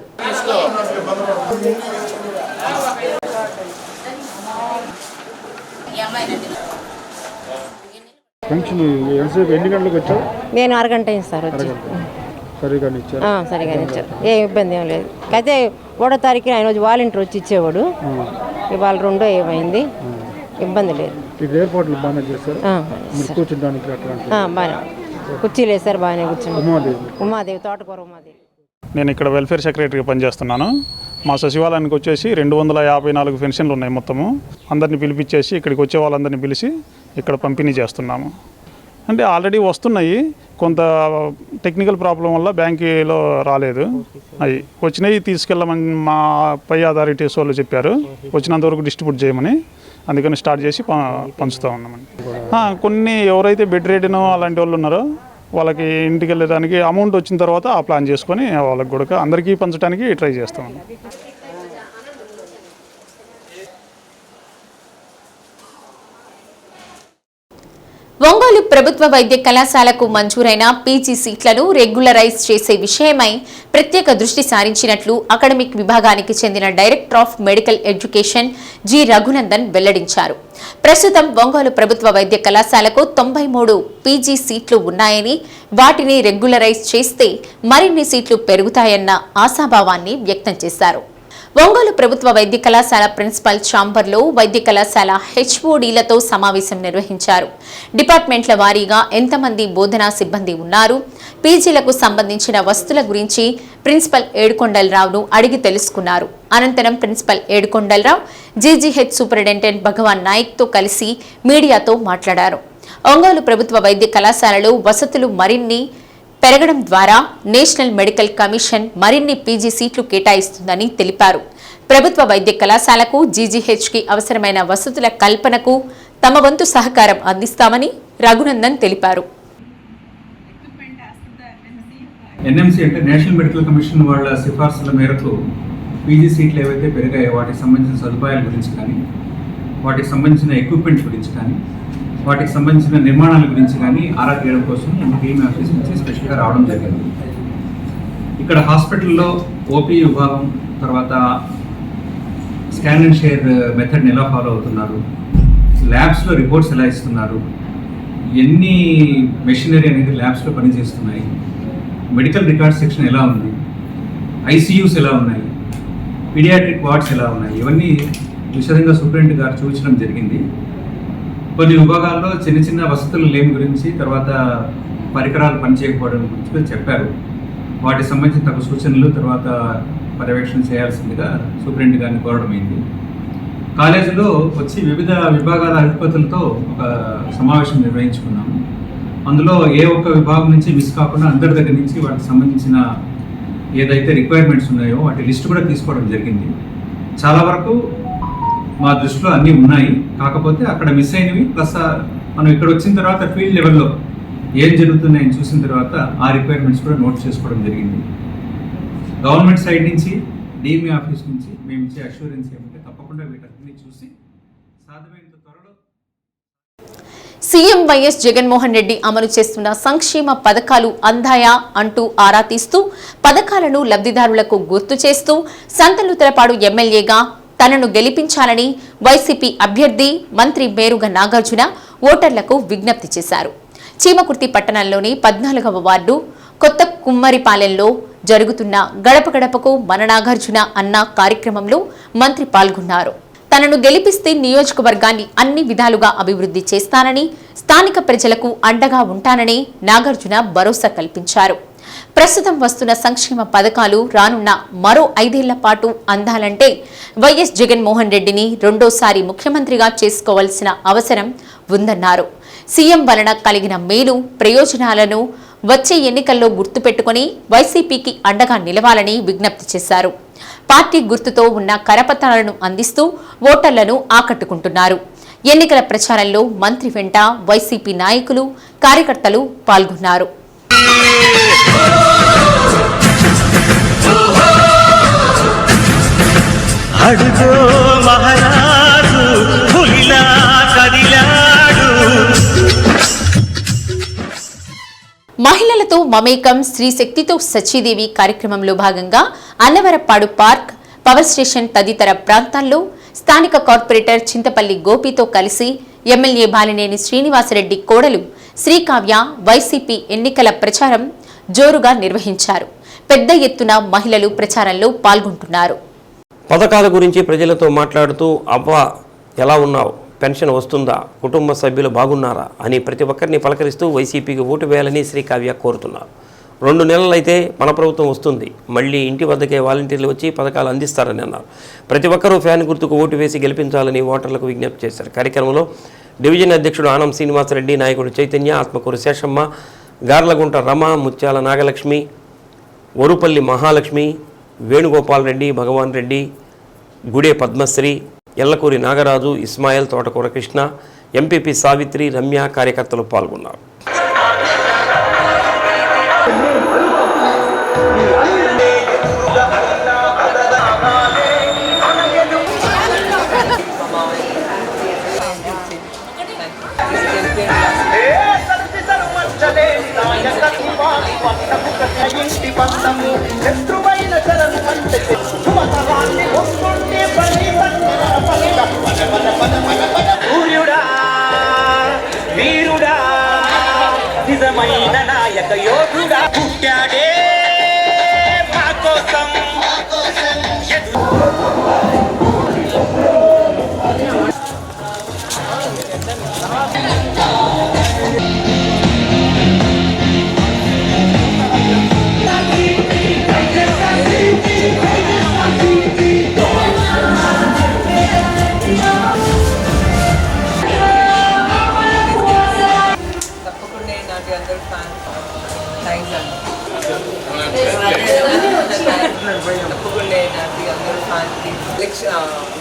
ఎన్ని గంటలకు వచ్చావు? నేను అరగంట సార్ వచ్చి. సరిగానే ఇచ్చారు. ఏ ఇబ్బంది ఏం లేదు. అయితే 3వ తారీఖున ఆయన రోజు వాలంటీర్ వచ్చి ఇచ్చేవాడు. ఇవాళ 2 ఏమైంది, ఇబ్బంది లేదు. బాగా కుర్చీలు వేసారు, బాగానే కూర్చున్నాను. ఉమాదేవి, తోటకూర ఉమాదేవి. నేను ఇక్కడ వెల్ఫేర్ సెక్రటరీగా పనిచేస్తున్నాను. మా సచివాలయానికి వచ్చేసి 254 పెన్షన్లు ఉన్నాయి. మొత్తము అందరినీ పిలిపించేసి ఇక్కడికి వచ్చే వాళ్ళందరినీ పిలిచి ఇక్కడ పంపిణీ చేస్తున్నాము. అంటే ఆల్రెడీ వస్తున్నాయి, కొంత టెక్నికల్ ప్రాబ్లం వల్ల బ్యాంకులో రాలేదు. అవి వచ్చినాయి తీసుకెళ్ళమని మా పై అథారిటీస్ వాళ్ళు చెప్పారు. వచ్చినంతవరకు డిస్ట్రిబ్యూట్ చేయమని, అందుకని స్టార్ట్ చేసి పంచుతూ ఉన్నామండి. కొన్ని ఎవరైతే బెడ్ రెడీనో అలాంటి వాళ్ళు ఉన్నారో వాళ్ళకి ఇంటికి వెళ్ళడానికి అమౌంట్ వచ్చిన తర్వాత ఆ ప్లాన్ చేసుకొని వాళ్ళకి కూడా అందరికీ పంచడానికి ట్రై చేస్తామండి. ఒంగోలు ప్రభుత్వ వైద్య కళాశాలకు మంజూరైన పీజీ సీట్లను రెగ్యులరైజ్ చేసే విషయమై ప్రత్యేక దృష్టి సారించినట్లు అకాడమిక్ విభాగానికి చెందిన director of medical education G Raghunandan వెల్లడించారు. ప్రస్తుతం ఒంగోలు ప్రభుత్వ వైద్య కళాశాలకు 93 పీజీ సీట్లు ఉన్నాయని, వాటిని రెగ్యులరైజ్ చేస్తే మరిన్ని సీట్లు పెరుగుతాయన్న ఆశాభావాన్ని వ్యక్తం చేశారు. ఒంగోలు ప్రభుత్వ వైద్య కళాశాల ప్రిన్సిపల్ ఛాంబర్లో వైద్య కళాశాల హెచ్ఓడీలతో సమావేశం నిర్వహించారు. డిపార్ట్మెంట్ల వారీగా ఎంతమంది బోధనా సిబ్బంది ఉన్నారు, పీజీలకు సంబంధించిన వసతుల గురించి ప్రిన్సిపల్ ఏడుకొండలరావును అడిగి తెలుసుకున్నారు. అనంతరం ప్రిన్సిపల్ ఏడుకొండలరావు జీజీహెచ్ సూపరింటెండెంట్ భగవాన్ నాయక్తో కలిసి మీడియాతో మాట్లాడారు. ఒంగోలు ప్రభుత్వ వైద్య కళాశాలలో వసతులు మరిన్ని పెరగడం ద్వారా నేషనల్ మెడికల్ కమిషన్ మరిన్ని పీజీ సీట్లు కేటాయిస్తుందని తెలిపారు. ప్రభుత్వ వైద్య కళాశాలకు జీజీహెచ్కి అవసరమైన వసతుల కల్పనకు తమ వంతు సహకారం అందిస్తామని రఘునందన్ తెలిపారు. ఎన్ఎంసీ అంటే నేషనల్ మెడికల్ కమిషన్ వాళ్ళ సిఫార్సుల మేరకు పీజీ సీట్లు ఏవైతే పెరిగాయో వాటికి సంబంధించిన సదుపాయాల గురించి కానీ, వాటికి సంబంధించిన ఎక్విప్మెంట్ గురించి కానీ, వాటికి సంబంధించిన నిర్మాణాల గురించి కానీ ఆరా తీయడం కోసం టీమ్ ఆఫీస్ నుంచి స్పెషల్గా రావడం జరిగింది. ఇక్కడ హాస్పిటల్లో ఓపీ విభాగం, తర్వాత స్కాన్ అండ్ షేర్ మెథడ్ని ఎలా ఫాలో అవుతున్నారు, ల్యాబ్స్లో రిపోర్ట్స్ ఎలా ఇస్తున్నారు, ఎన్ని మెషినరీ అనేది ల్యాబ్స్లో పనిచేస్తున్నాయి, మెడికల్ రికార్డ్ సెక్షన్ ఎలా ఉంది, ఐసీయూస్ ఎలా ఉన్నాయి, పీడియాట్రిక్ వార్డ్స్ ఎలా ఉన్నాయి, ఇవన్నీ విశదంగా సూపరింటెండెంట్ గారు చూపించడం జరిగింది. కొన్ని విభాగాల్లో చిన్న చిన్న వసతులు లేని గురించి, తర్వాత పరికరాలు పనిచేయకపోవడం గురించి చెప్పారు. వాటికి సంబంధించిన తగు సూచనలు తర్వాత పర్యవేక్షణ చేయాల్సిందిగా సూపరింటెండెంట్ గారిని కోరడం అయింది. కాలేజీలో వచ్చి వివిధ విభాగాల అధిపతులతో ఒక సమావేశం నిర్వహించుకున్నాము. అందులో ఏ ఒక్క విభాగం నుంచి మిస్ కాకుండా అందరి దగ్గర నుంచి వాటికి సంబంధించిన ఏదైతే రిక్వైర్మెంట్స్ ఉన్నాయో వాటి లిస్ట్ కూడా తీసుకోవడం జరిగింది. చాలా వరకు మా దృష్టిలో అన్నీ ఉన్నాయి, కాకపోతే అక్కడ మిస్ అయినవి ప్లస్ మనం ఇక్కడ వచ్చిన తర్వాత ఫీల్డ్ లెవెల్లో ఏం జరుగుతున్నాయని చూసిన తర్వాత ఆ రిక్వైర్మెంట్స్ కూడా నోట్ చేసుకోవడం జరిగింది. గవర్నమెంట్ సైడ్ నుంచి డిఎంఈ ఆఫీస్ నుంచి మేము ఇచ్చే అష్యూరెన్స్ ఏమంటే తప్పకుండా వీటన్నిటిని చూసి సాధ్యమైనంత త్వరలో సీఎం వైఎస్ జగన్మోహన్ రెడ్డి అమలు చేస్తున్న సంక్షేమ పథకాలు అందాయా అంటూ ఆరా తీస్తూ పథకాలను లబ్ధిదారులకు గుర్తు చేస్తూ సంతనూతలపాడు ఎమ్మెల్యేగా తనను గెలిపించాలని వైసీపీ అభ్యర్థి మంత్రి మేరుగ నాగార్జున ఓటర్లకు విజ్ఞప్తి చేశారు. చీమకుర్తి పట్టణంలోని 14వ వార్డు కొత్త కుమ్మరిపాలెంలో జరుగుతున్న గడప గడపకు మన నాగార్జున అన్న కార్యక్రమంలో మంత్రి పాల్గొన్నారు. తనను గెలిపిస్తే నియోజకవర్గాన్ని అన్ని విధాలుగా అభివృద్ధి చేస్తానని, స్థానిక ప్రజలకు అండగా ఉంటానని నాగార్జున భరోసా కల్పించారు. ప్రస్తుతం వస్తున్న సంక్షేమ పథకాలు రానున్న మరో 5 ఏళ్ల పాటు అందాలంటే వైఎస్ జగన్మోహన్ రెడ్డిని రెండోసారి ముఖ్యమంత్రిగా చేసుకోవాల్సిన అవసరం ఉందన్నారు. సీఎం వలన కలిగిన మేలు ప్రయోజనాలను వచ్చే ఎన్నికల్లో గుర్తుపెట్టుకుని వైసీపీకి అండగా నిలవాలని విజ్ఞప్తి చేశారు. పార్టీ గుర్తుతో ఉన్న కరపత్రాలను అందిస్తూ ఓటర్లను ఆకట్టుకుంటున్నారు. ఎన్నికల ప్రచారంలో మంత్రి వెంట వైసీపీ నాయకులు, కార్యకర్తలు పాల్గొన్నారు. అడుగో మహారాజు పులిలా కదిలాడు. మహిళలతో మమేకం శ్రీ శక్తితో సచీదేవి కార్యక్రమంలో భాగంగా అన్నవరపాడు పార్క్, పవర్ స్టేషన్ తదితర ప్రాంతాల్లో స్థానిక కార్పొరేటర్ చింతపల్లి గోపితో కలిసి ఎమ్మెల్యే బాలినేని శ్రీనివాసరెడ్డి కోడలు శ్రీకావ్య వైసీపీ ఎన్నికల ప్రచారం జోరుగా నిర్వహించారు. పెద్ద ఎత్తున మహిళలు ప్రచారంలో పాల్గొంటున్నారు. పథకాల గురించి ప్రజలతో మాట్లాడుతూ అవ్వ ఎలా ఉన్నావు, పెన్షన్ వస్తుందా, కుటుంబ సభ్యులు బాగున్నారా అని ప్రతి ఒక్కరిని పలకరిస్తూ వైసీపీకి ఓటు వేయాలని శ్రీకావ్య కోరుతున్నారు. 2 నెలలైతే మన ప్రభుత్వం వస్తుంది, మళ్ళీ ఇంటి వద్దకే వాలంటీర్లు వచ్చి పథకాలు అందిస్తారని అన్నారు. ప్రతి ఒక్కరూ ఫ్యాన్ గుర్తుకు ఓటు వేసి గెలిపించాలని ఓటర్లకు విజ్ఞప్తి చేశారు. కార్యక్రమంలో డివిజన్ అధ్యక్షుడు ఆనం శ్రీనివాసరెడ్డి, నాయకుడు చైతన్య, ఆత్మకూరు శేషమ్మ, గార్లగుంట రమ, ముత్యాల నాగలక్ష్మి, ఒరుపల్లి మహాలక్ష్మి, వేణుగోపాల్ రెడ్డి, భగవాన్ రెడ్డి, గుడే పద్మశ్రీ, ఎల్లకూరి నాగరాజు, ఇస్మాయిల్, తోటకూర కృష్ణ, ఎంపీపీ సావిత్రి, రమ్య కార్యకర్తలు పాల్గొన్నారు. వీరుడా నిజమైన నాయక యోధుడా పుట్టాడే మా కోసం.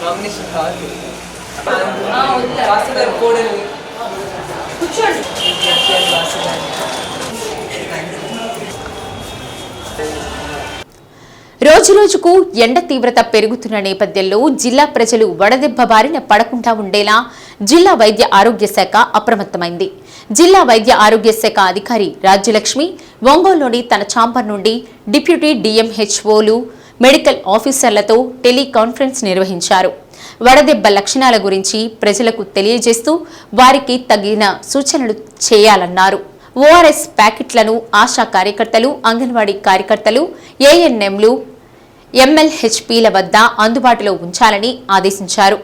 నామినేషన్ కాదు వాసుగారి కోడల్ని కూర్చోండి. రోజురోజుకు ఎండ తీవ్రత పెరుగుతున్న నేపథ్యంలో జిల్లా ప్రజలు వడదెబ్బ బారిన పడకుండా ఉండేలా జిల్లా వైద్య ఆరోగ్య శాఖ అప్రమత్తమైంది. జిల్లా వైద్య ఆరోగ్య శాఖ అధికారి రాజ్యలక్ష్మి ఒంగోలులోని తన ఛాంబర్ నుండి డిప్యూటీ డిఎంహెచ్ఓలు, మెడికల్ ఆఫీసర్లతో టెలికాన్ఫరెన్స్ నిర్వహించారు. వడదెబ్బ లక్షణాల గురించి ప్రజలకు తెలియజేస్తూ వారికి తగిన సూచనలు చేయాలన్నారు. ఓఆర్ఎస్ ప్యాకెట్లను ఆశా కార్యకర్తలు, అంగన్వాడీ కార్యకర్తలు, ఏఎన్ఎంలు, ఎంఎల్హెచ్పీల వద్ద అందుబాటులో ఉంచాలని ఆదేశించారు.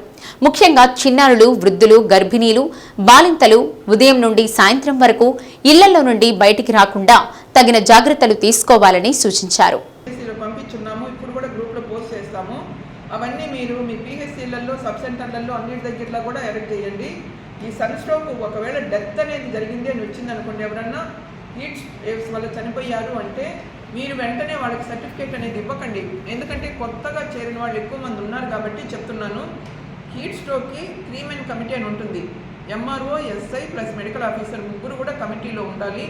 ముఖ్యంగా చిన్నారులు, వృద్ధులు, గర్భిణీలు, బాలింతలు ఉదయం నుండి సాయంత్రం వరకు ఇళ్లలో నుండి బయటికి రాకుండా తగిన జాగ్రత్తలు తీసుకోవాలని సూచించారు. పంపించున్నాము, ఇప్పుడు కూడా గ్రూప్లో పోస్ట్ చేస్తాము. అవన్నీ మీరు మీ పిహెచ్సిలలో, సబ్ సెంటర్లలో అన్నిటి దగ్గరలో కూడా ఎరెక్ట్ చేయండి. ఈ సన్ స్ట్రోక్ ఒకవేళ డెత్ అనేది జరిగింది అని వచ్చిందనుకోండి, ఎవరన్నా హీట్ వేవ్స్ వల్ల చనిపోయారు అంటే మీరు వెంటనే వాళ్ళకి సర్టిఫికేట్ అనేది ఇవ్వకండి. ఎందుకంటే కొత్తగా చేరిన వాళ్ళు ఎక్కువ మంది ఉన్నారు కాబట్టి చెప్తున్నాను. హీట్ స్ట్రోక్కి 3 మెన్ కమిటీ అని ఉంటుంది. MRO, SI plus medical officer ముగ్గురు కూడా కమిటీలో ఉండాలి.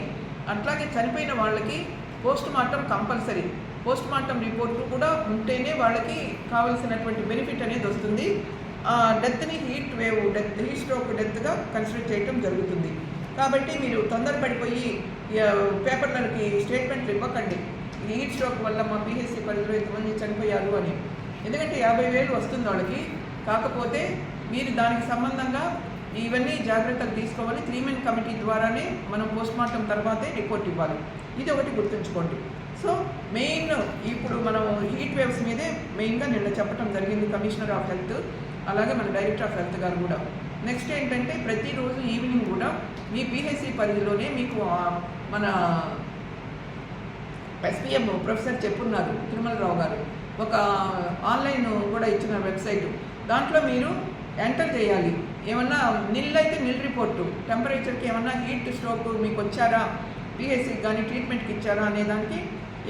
అట్లాగే చనిపోయిన వాళ్ళకి post mortem compulsory. Post mortem report కూడా ఉంటేనే వాళ్ళకి కావాల్సినటువంటి బెనిఫిట్ అనేది వస్తుంది. డెత్ని హీట్ స్ట్రోక్ డెత్గా కన్సిడర్ చేయడం జరుగుతుంది. కాబట్టి మీరు తొందరపడిపోయి పేపర్లకి స్టేట్మెంట్లు ఇవ్వకండి. హీట్ స్ట్రోక్ వల్ల మా పిహెచ్సి పరిధిలో ఇంతమంది చనిపోయారు అని. ఎందుకంటే 50,000 వస్తుంది వాళ్ళకి. కాకపోతే మీరు దానికి సంబంధంగా ఇవన్నీ జాగ్రత్తలు తీసుకోవాలి. 3 మెన్ కమిటీ ద్వారానే మనం పోస్ట్ మార్టం తర్వాతే రిపోర్ట్ ఇవ్వాలి. ఇది ఒకటి గుర్తుంచుకోండి. సో మెయిన్ ఇప్పుడు మనం హీట్ వేవ్స్ మీదే మెయిన్గా నిన్న చెప్పడం జరిగింది కమిషనర్ ఆఫ్ హెల్త్, అలాగే మన డైరెక్టర్ ఆఫ్ హెల్త్ గారు కూడా. నెక్స్ట్ ఏంటంటే ప్రతిరోజు ఈవినింగ్ కూడా మీ పిహెచ్సి పరిధిలోనే మీకు మన ఎస్పీఎం ప్రొఫెసర్ చెప్పున్నారు తిరుమలరావు గారు, ఒక ఆన్లైన్ కూడా ఇచ్చిన వెబ్సైట్. దాంట్లో మీరు ఎంటర్ చేయాలి. ఏమన్నా నిల్ అయితే నిల్ రిపోర్టు, టెంపరేచర్కి ఏమన్నా హీట్ స్ట్రోక్ మీకు వచ్చారా, పిహెచ్సికి కానీ ట్రీట్మెంట్కి ఇచ్చారా అనే దానికి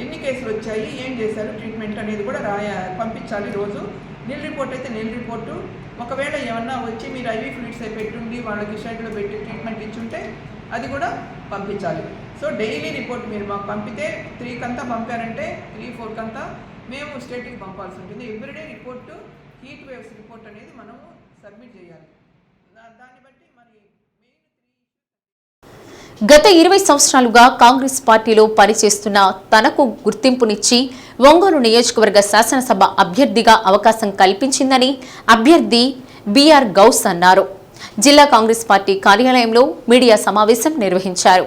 ఎన్ని కేసులు వచ్చాయి, ఏం చేశారు ట్రీట్మెంట్ అనేది కూడా పంపించాలి రోజు. నిల్ రిపోర్ట్ అయితే నిల్ రిపోర్టు. ఒకవేళ ఏమన్నా వచ్చి మీరు ఐవీ ఫ్లూయిడ్స్ పెట్టుండి వాళ్ళకి షెడ్లో పెట్టి ట్రీట్మెంట్ ఇచ్చుంటే అది కూడా పంపించాలి. సో డైలీ రిపోర్ట్ మీరు మాకు పంపితే 3 కంతా పంపారంటే 3-4 కంతా మేము స్టేట్కి పంపాల్సి ఉంటుంది. Everyday report, heat waves report అనేది మనము సబ్మిట్ చేయాలి. దాన్ని బట్టి మరి గత 20 సంవత్సరాలుగా కాంగ్రెస్ పార్టీలో పనిచేస్తున్న తనకు గుర్తింపునిచ్చి ఒంగోలు నియోజకవర్గ శాసనసభ అభ్యర్థిగా అవకాశం కల్పించిందని అభ్యర్థి బిఆర్ గౌస్ అన్నారు. జిల్లా కాంగ్రెస్ పార్టీ కార్యాలయంలో మీడియా సమావేశం నిర్వహించారు.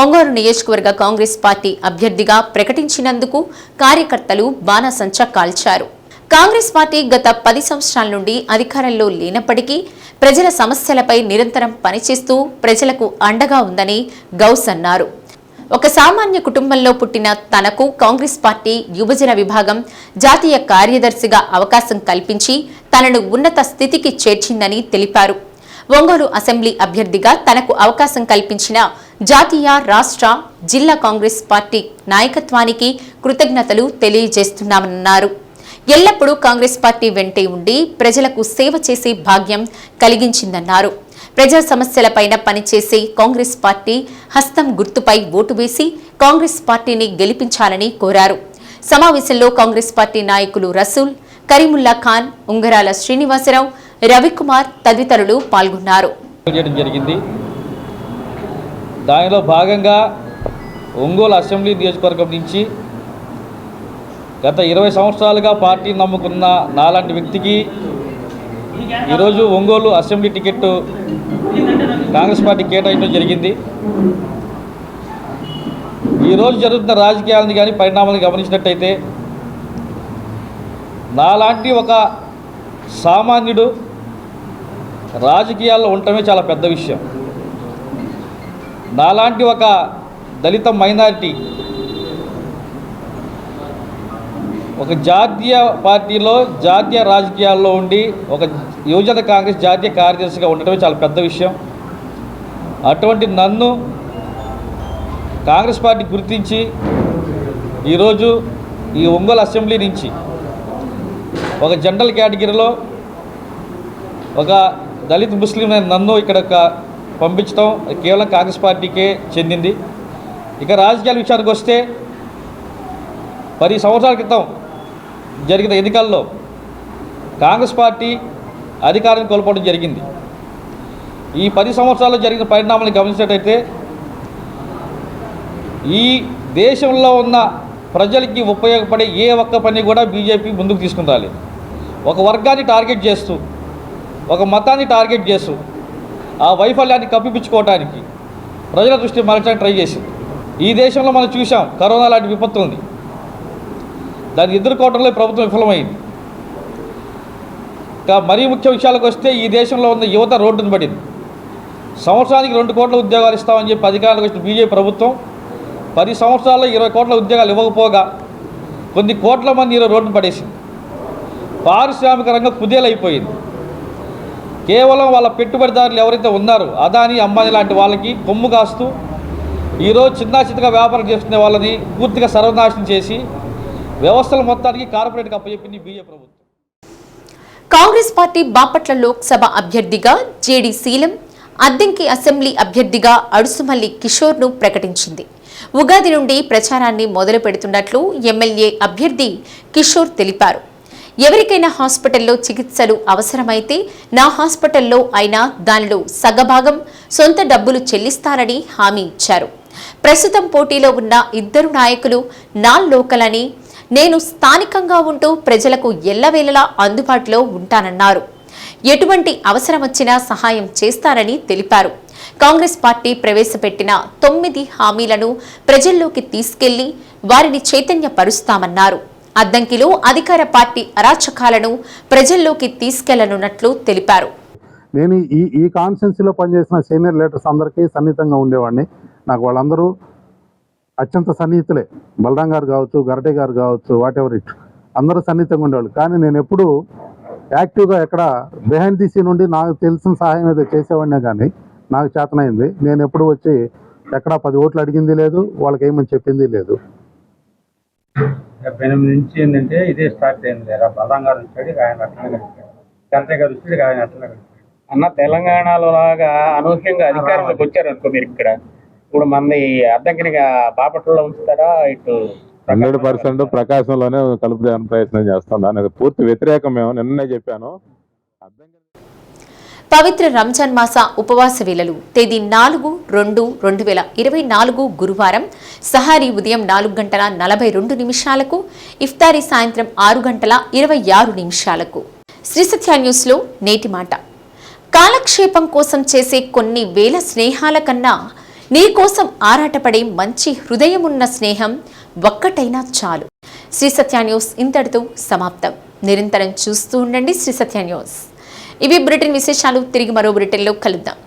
ఒంగోలు నియోజకవర్గ కాంగ్రెస్ పార్టీ అభ్యర్థిగా ప్రకటించినందుకు కార్యకర్తలు బాణాసంచా కాల్చారు. కాంగ్రెస్ పార్టీ గత 10 సంవత్సరాల నుండి అధికారంలో లేనప్పటికీ ప్రజల సమస్యలపై నిరంతరం పనిచేస్తూ ప్రజలకు అండగా ఉందని గౌస్ అన్నారు. ఒక సామాన్య కుటుంబంలో పుట్టిన తనకు కాంగ్రెస్ పార్టీ యువజన విభాగం జాతీయ కార్యదర్శిగా అవకాశం కల్పించి తనను ఉన్నత స్థితికి చేర్చిందని తెలిపారు. ఒంగోలు అసెంబ్లీ అభ్యర్థిగా తనకు అవకాశం కల్పించిన జాతీయ, రాష్ట్ర, జిల్లా కాంగ్రెస్ పార్టీ నాయకత్వానికి కృతజ్ఞతలు తెలియజేస్తున్నామన్నారు. ఎల్లప్పుడూ కాంగ్రెస్ పార్టీ వెంటే ఉండి ప్రజలకు సేవ చేసే భాగ్యం కలిగించిందన్నారు. ప్రజా సమస్యలపైన పనిచేసే కాంగ్రెస్ పార్టీ హస్తం గుర్తుపై ఓటు వేసి కాంగ్రెస్ పార్టీని గెలిపించాలని కోరారు. సమావేశంలో కాంగ్రెస్ పార్టీ నాయకులు రసూల్, కరీముల్లా ఖాన్, ఉంగరాల శ్రీనివాసరావు, రవికుమార్ తదితరులు పాల్గొన్నారు. దానిలో భాగంగా ఒంగోలు అసెంబ్లీ నియోజకవర్గం నుంచి గత 20 సంవత్సరాలుగా పార్టీని నమ్ముకున్న నాలాంటి వ్యక్తికి ఈరోజు Ongole assembly ticket Congress party కేటాయించడం జరిగింది. ఈరోజు జరుగుతున్న రాజకీయాలను కానీ పరిణామాలను గమనించినట్టయితే నాలాంటి ఒక సామాన్యుడు రాజకీయాల్లో ఉండటమే చాలా పెద్ద విషయం. నాలాంటి ఒక దళిత మైనారిటీ ఒక జాతీయ పార్టీలో జాతీయ రాజకీయాల్లో ఉండి ఒక యువజన కాంగ్రెస్ జాతీయ కార్యదర్శిగా ఉండటమే చాలా పెద్ద విషయం. అటువంటి నన్ను కాంగ్రెస్ పార్టీ గుర్తించి ఈరోజు ఈ ఒంగోలు అసెంబ్లీ నుంచి ఒక జనరల్ కేటగిరీలో ఒక దళిత్ ముస్లిం నన్ను ఇక్కడ పంపించడం కేవలం కాంగ్రెస్ పార్టీకే చెందింది. ఇక రాజకీయాల విషయానికి వస్తే 10 సంవత్సరాల క్రితం జరిగిన ఎన్నికల్లో కాంగ్రెస్ పార్టీ అధికారం కోల్పోవడం జరిగింది. ఈ 10 సంవత్సరాల్లో జరిగిన పరిణామాలను గమనించినట్టయితే ఈ దేశంలో ఉన్న ప్రజలకి ఉపయోగపడే ఏ ఒక్క పని కూడా బీజేపీ ముందుకు తీసుకుని రాలేదు. ఒక వర్గాన్ని టార్గెట్ చేస్తూ, ఒక మతాన్ని టార్గెట్ చేస్తూ ఆ వైఫల్యాన్ని కప్పిపుచ్చుకోవడానికి ప్రజల దృష్టి మరల్చడానికి ట్రై చేసింది. ఈ దేశంలో మనం చూసాం కరోనా లాంటి విపత్తు ఉంది. దాన్ని ఎదుర్కోవడంలో ప్రభుత్వం విఫలమైంది. ఇంకా మరీ ముఖ్య విషయాలకు వస్తే ఈ దేశంలో ఉన్న యువత రోడ్డును పడింది. సంవత్సరానికి 2 కోట్ల ఉద్యోగాలు ఇస్తామని చెప్పి అధికారులకు వచ్చిన బీజేపీ ప్రభుత్వం 10 సంవత్సరాల్లో 20 కోట్ల ఉద్యోగాలు ఇవ్వకపోగా కొన్ని కోట్ల మంది ఈరోజు రోడ్డును పడేసింది. పారిశ్రామిక రంగం కుదేలైపోయింది. కేవలం వాళ్ళ పెట్టుబడిదారులు ఎవరైతే ఉన్నారో అదాని అంబానీ లాంటి వాళ్ళకి కొమ్ము కాస్తూ ఈరోజు చిన్నగా వ్యాపారం చేసుకునే వాళ్ళని పూర్తిగా సర్వనాశనం చేసి వ్యవస్థల మొత్తానికి కార్పొరేట్కి అప్పచెప్పింది బీజేపీ ప్రభుత్వం. కాంగ్రెస్ పార్టీ బాపట్ల లోక్సభ అభ్యర్థిగా జేడీ శీలం, అద్దంకి అసెంబ్లీ అభ్యర్థిగా అడుసుమల్లి కిషోర్ను ప్రకటించింది. ఉగాది నుండి ప్రచారాన్ని మొదలు పెడుతున్నట్లు ఎమ్మెల్యే అభ్యర్థి కిషోర్ తెలిపారు. ఎవరికైనా హాస్పిటల్లో చికిత్సలు అవసరమైతే నా హాస్పిటల్లో అయినా దానిలో సగభాగం సొంత డబ్బులు చెల్లిస్తానని హామీ ఇచ్చారు. ప్రస్తుతం పోటీలో ఉన్న ఇద్దరు నాయకులు నా లోకల్ అని, నేను స్థానికంగా ఉంటూ ప్రజలకు ఎల్లవేళలా అందుబాటులో ఉంటానన్నారు. ఎటువంటి అవసరం వచ్చినా సహాయం చేస్తానని తెలిపారు. కాంగ్రెస్ పార్టీ ప్రవేశపెట్టిన 9 హామీలను ప్రజల్లోకి తీసుకెళ్లి వారిని చైతన్యపరుస్తామన్నారు. అద్దంకిలో అధికార పార్టీ అరాచకాలను ప్రజల్లోకి తీసుకెళ్లనున్నట్లు తెలిపారు. నేను ఈ కాన్స్టిట్యున్సీలో పనిచేసిన సీనియర్ లీడర్స్ అందరికీ సన్నిహితంగా ఉండేవాడిని. నాకు వాళ్ళందరూ అత్యంత సన్నిహితులే. బలరాం గారు కావచ్చు, గరటే గారు కావచ్చు, వాట్ ఎవర్ ఇట్, అందరూ సన్నిహితంగా ఉండేవాళ్ళు. కానీ నేను ఎప్పుడూ యాక్టివ్గా ఎక్కడ బిహైండ్ ది సీన్ నుండి నాకు తెలిసిన సహాయం ఏదో చేసేవాడినే కానీ నాకు చేతనైంది నేను ఎప్పుడు వచ్చి ఎక్కడ 10 ఓట్లు అడిగింది లేదు, వాళ్ళకి ఏమని చెప్పింది లేదు. 78 నుంచి ఏంటంటే ఇదే స్టార్ట్ అయింది. బలరాం గారు వచ్చాడు, ఆయన అట్లనే గడిపాడు. గరటే గారు వచ్చాడు, ఆయన అట్లనే గడిపాడు. అన్న తెలంగాణలో లాగా అనూహ్యంగా అధికారంలోకి వచ్చారు అనుకో మీరు ఇక్కడ. ఇప్పుడు మన అద్దంకినిగా బాపట్లలో ఉంచుతారా? ఇటు 100% ప్రకాశంలోనే కలుపుదాని ప్రయత్నం చేస్తాం. దానికి పూర్తి వ్యతిరేకం మేము నిన్నే చెప్పాను. పవిత్ర రంజాన్ మాస ఉపవాస వేళలు తేదీ 4/2/2024 గురువారం సహారీ ఉదయం 4:42 ఇఫ్తారీ సాయంత్రం 6:26 శ్రీ సత్య న్యూస్లో నేటి మాట. కాలక్షేపం కోసం చేసే కొన్ని వేల స్నేహాల కన్నా నీ కోసం ఆరాటపడే మంచి హృదయమున్న స్నేహం ఒక్కటైనా చాలు. శ్రీ సత్య న్యూస్ ఇంతటితో సమాప్తం. నిరంతరం చూస్తూ ఉండండి శ్రీ సత్య న్యూస్. ఇవి బులెటిన్ విశేషాలు. తిరిగి మరో బులెటిన్లో కలుద్దాం.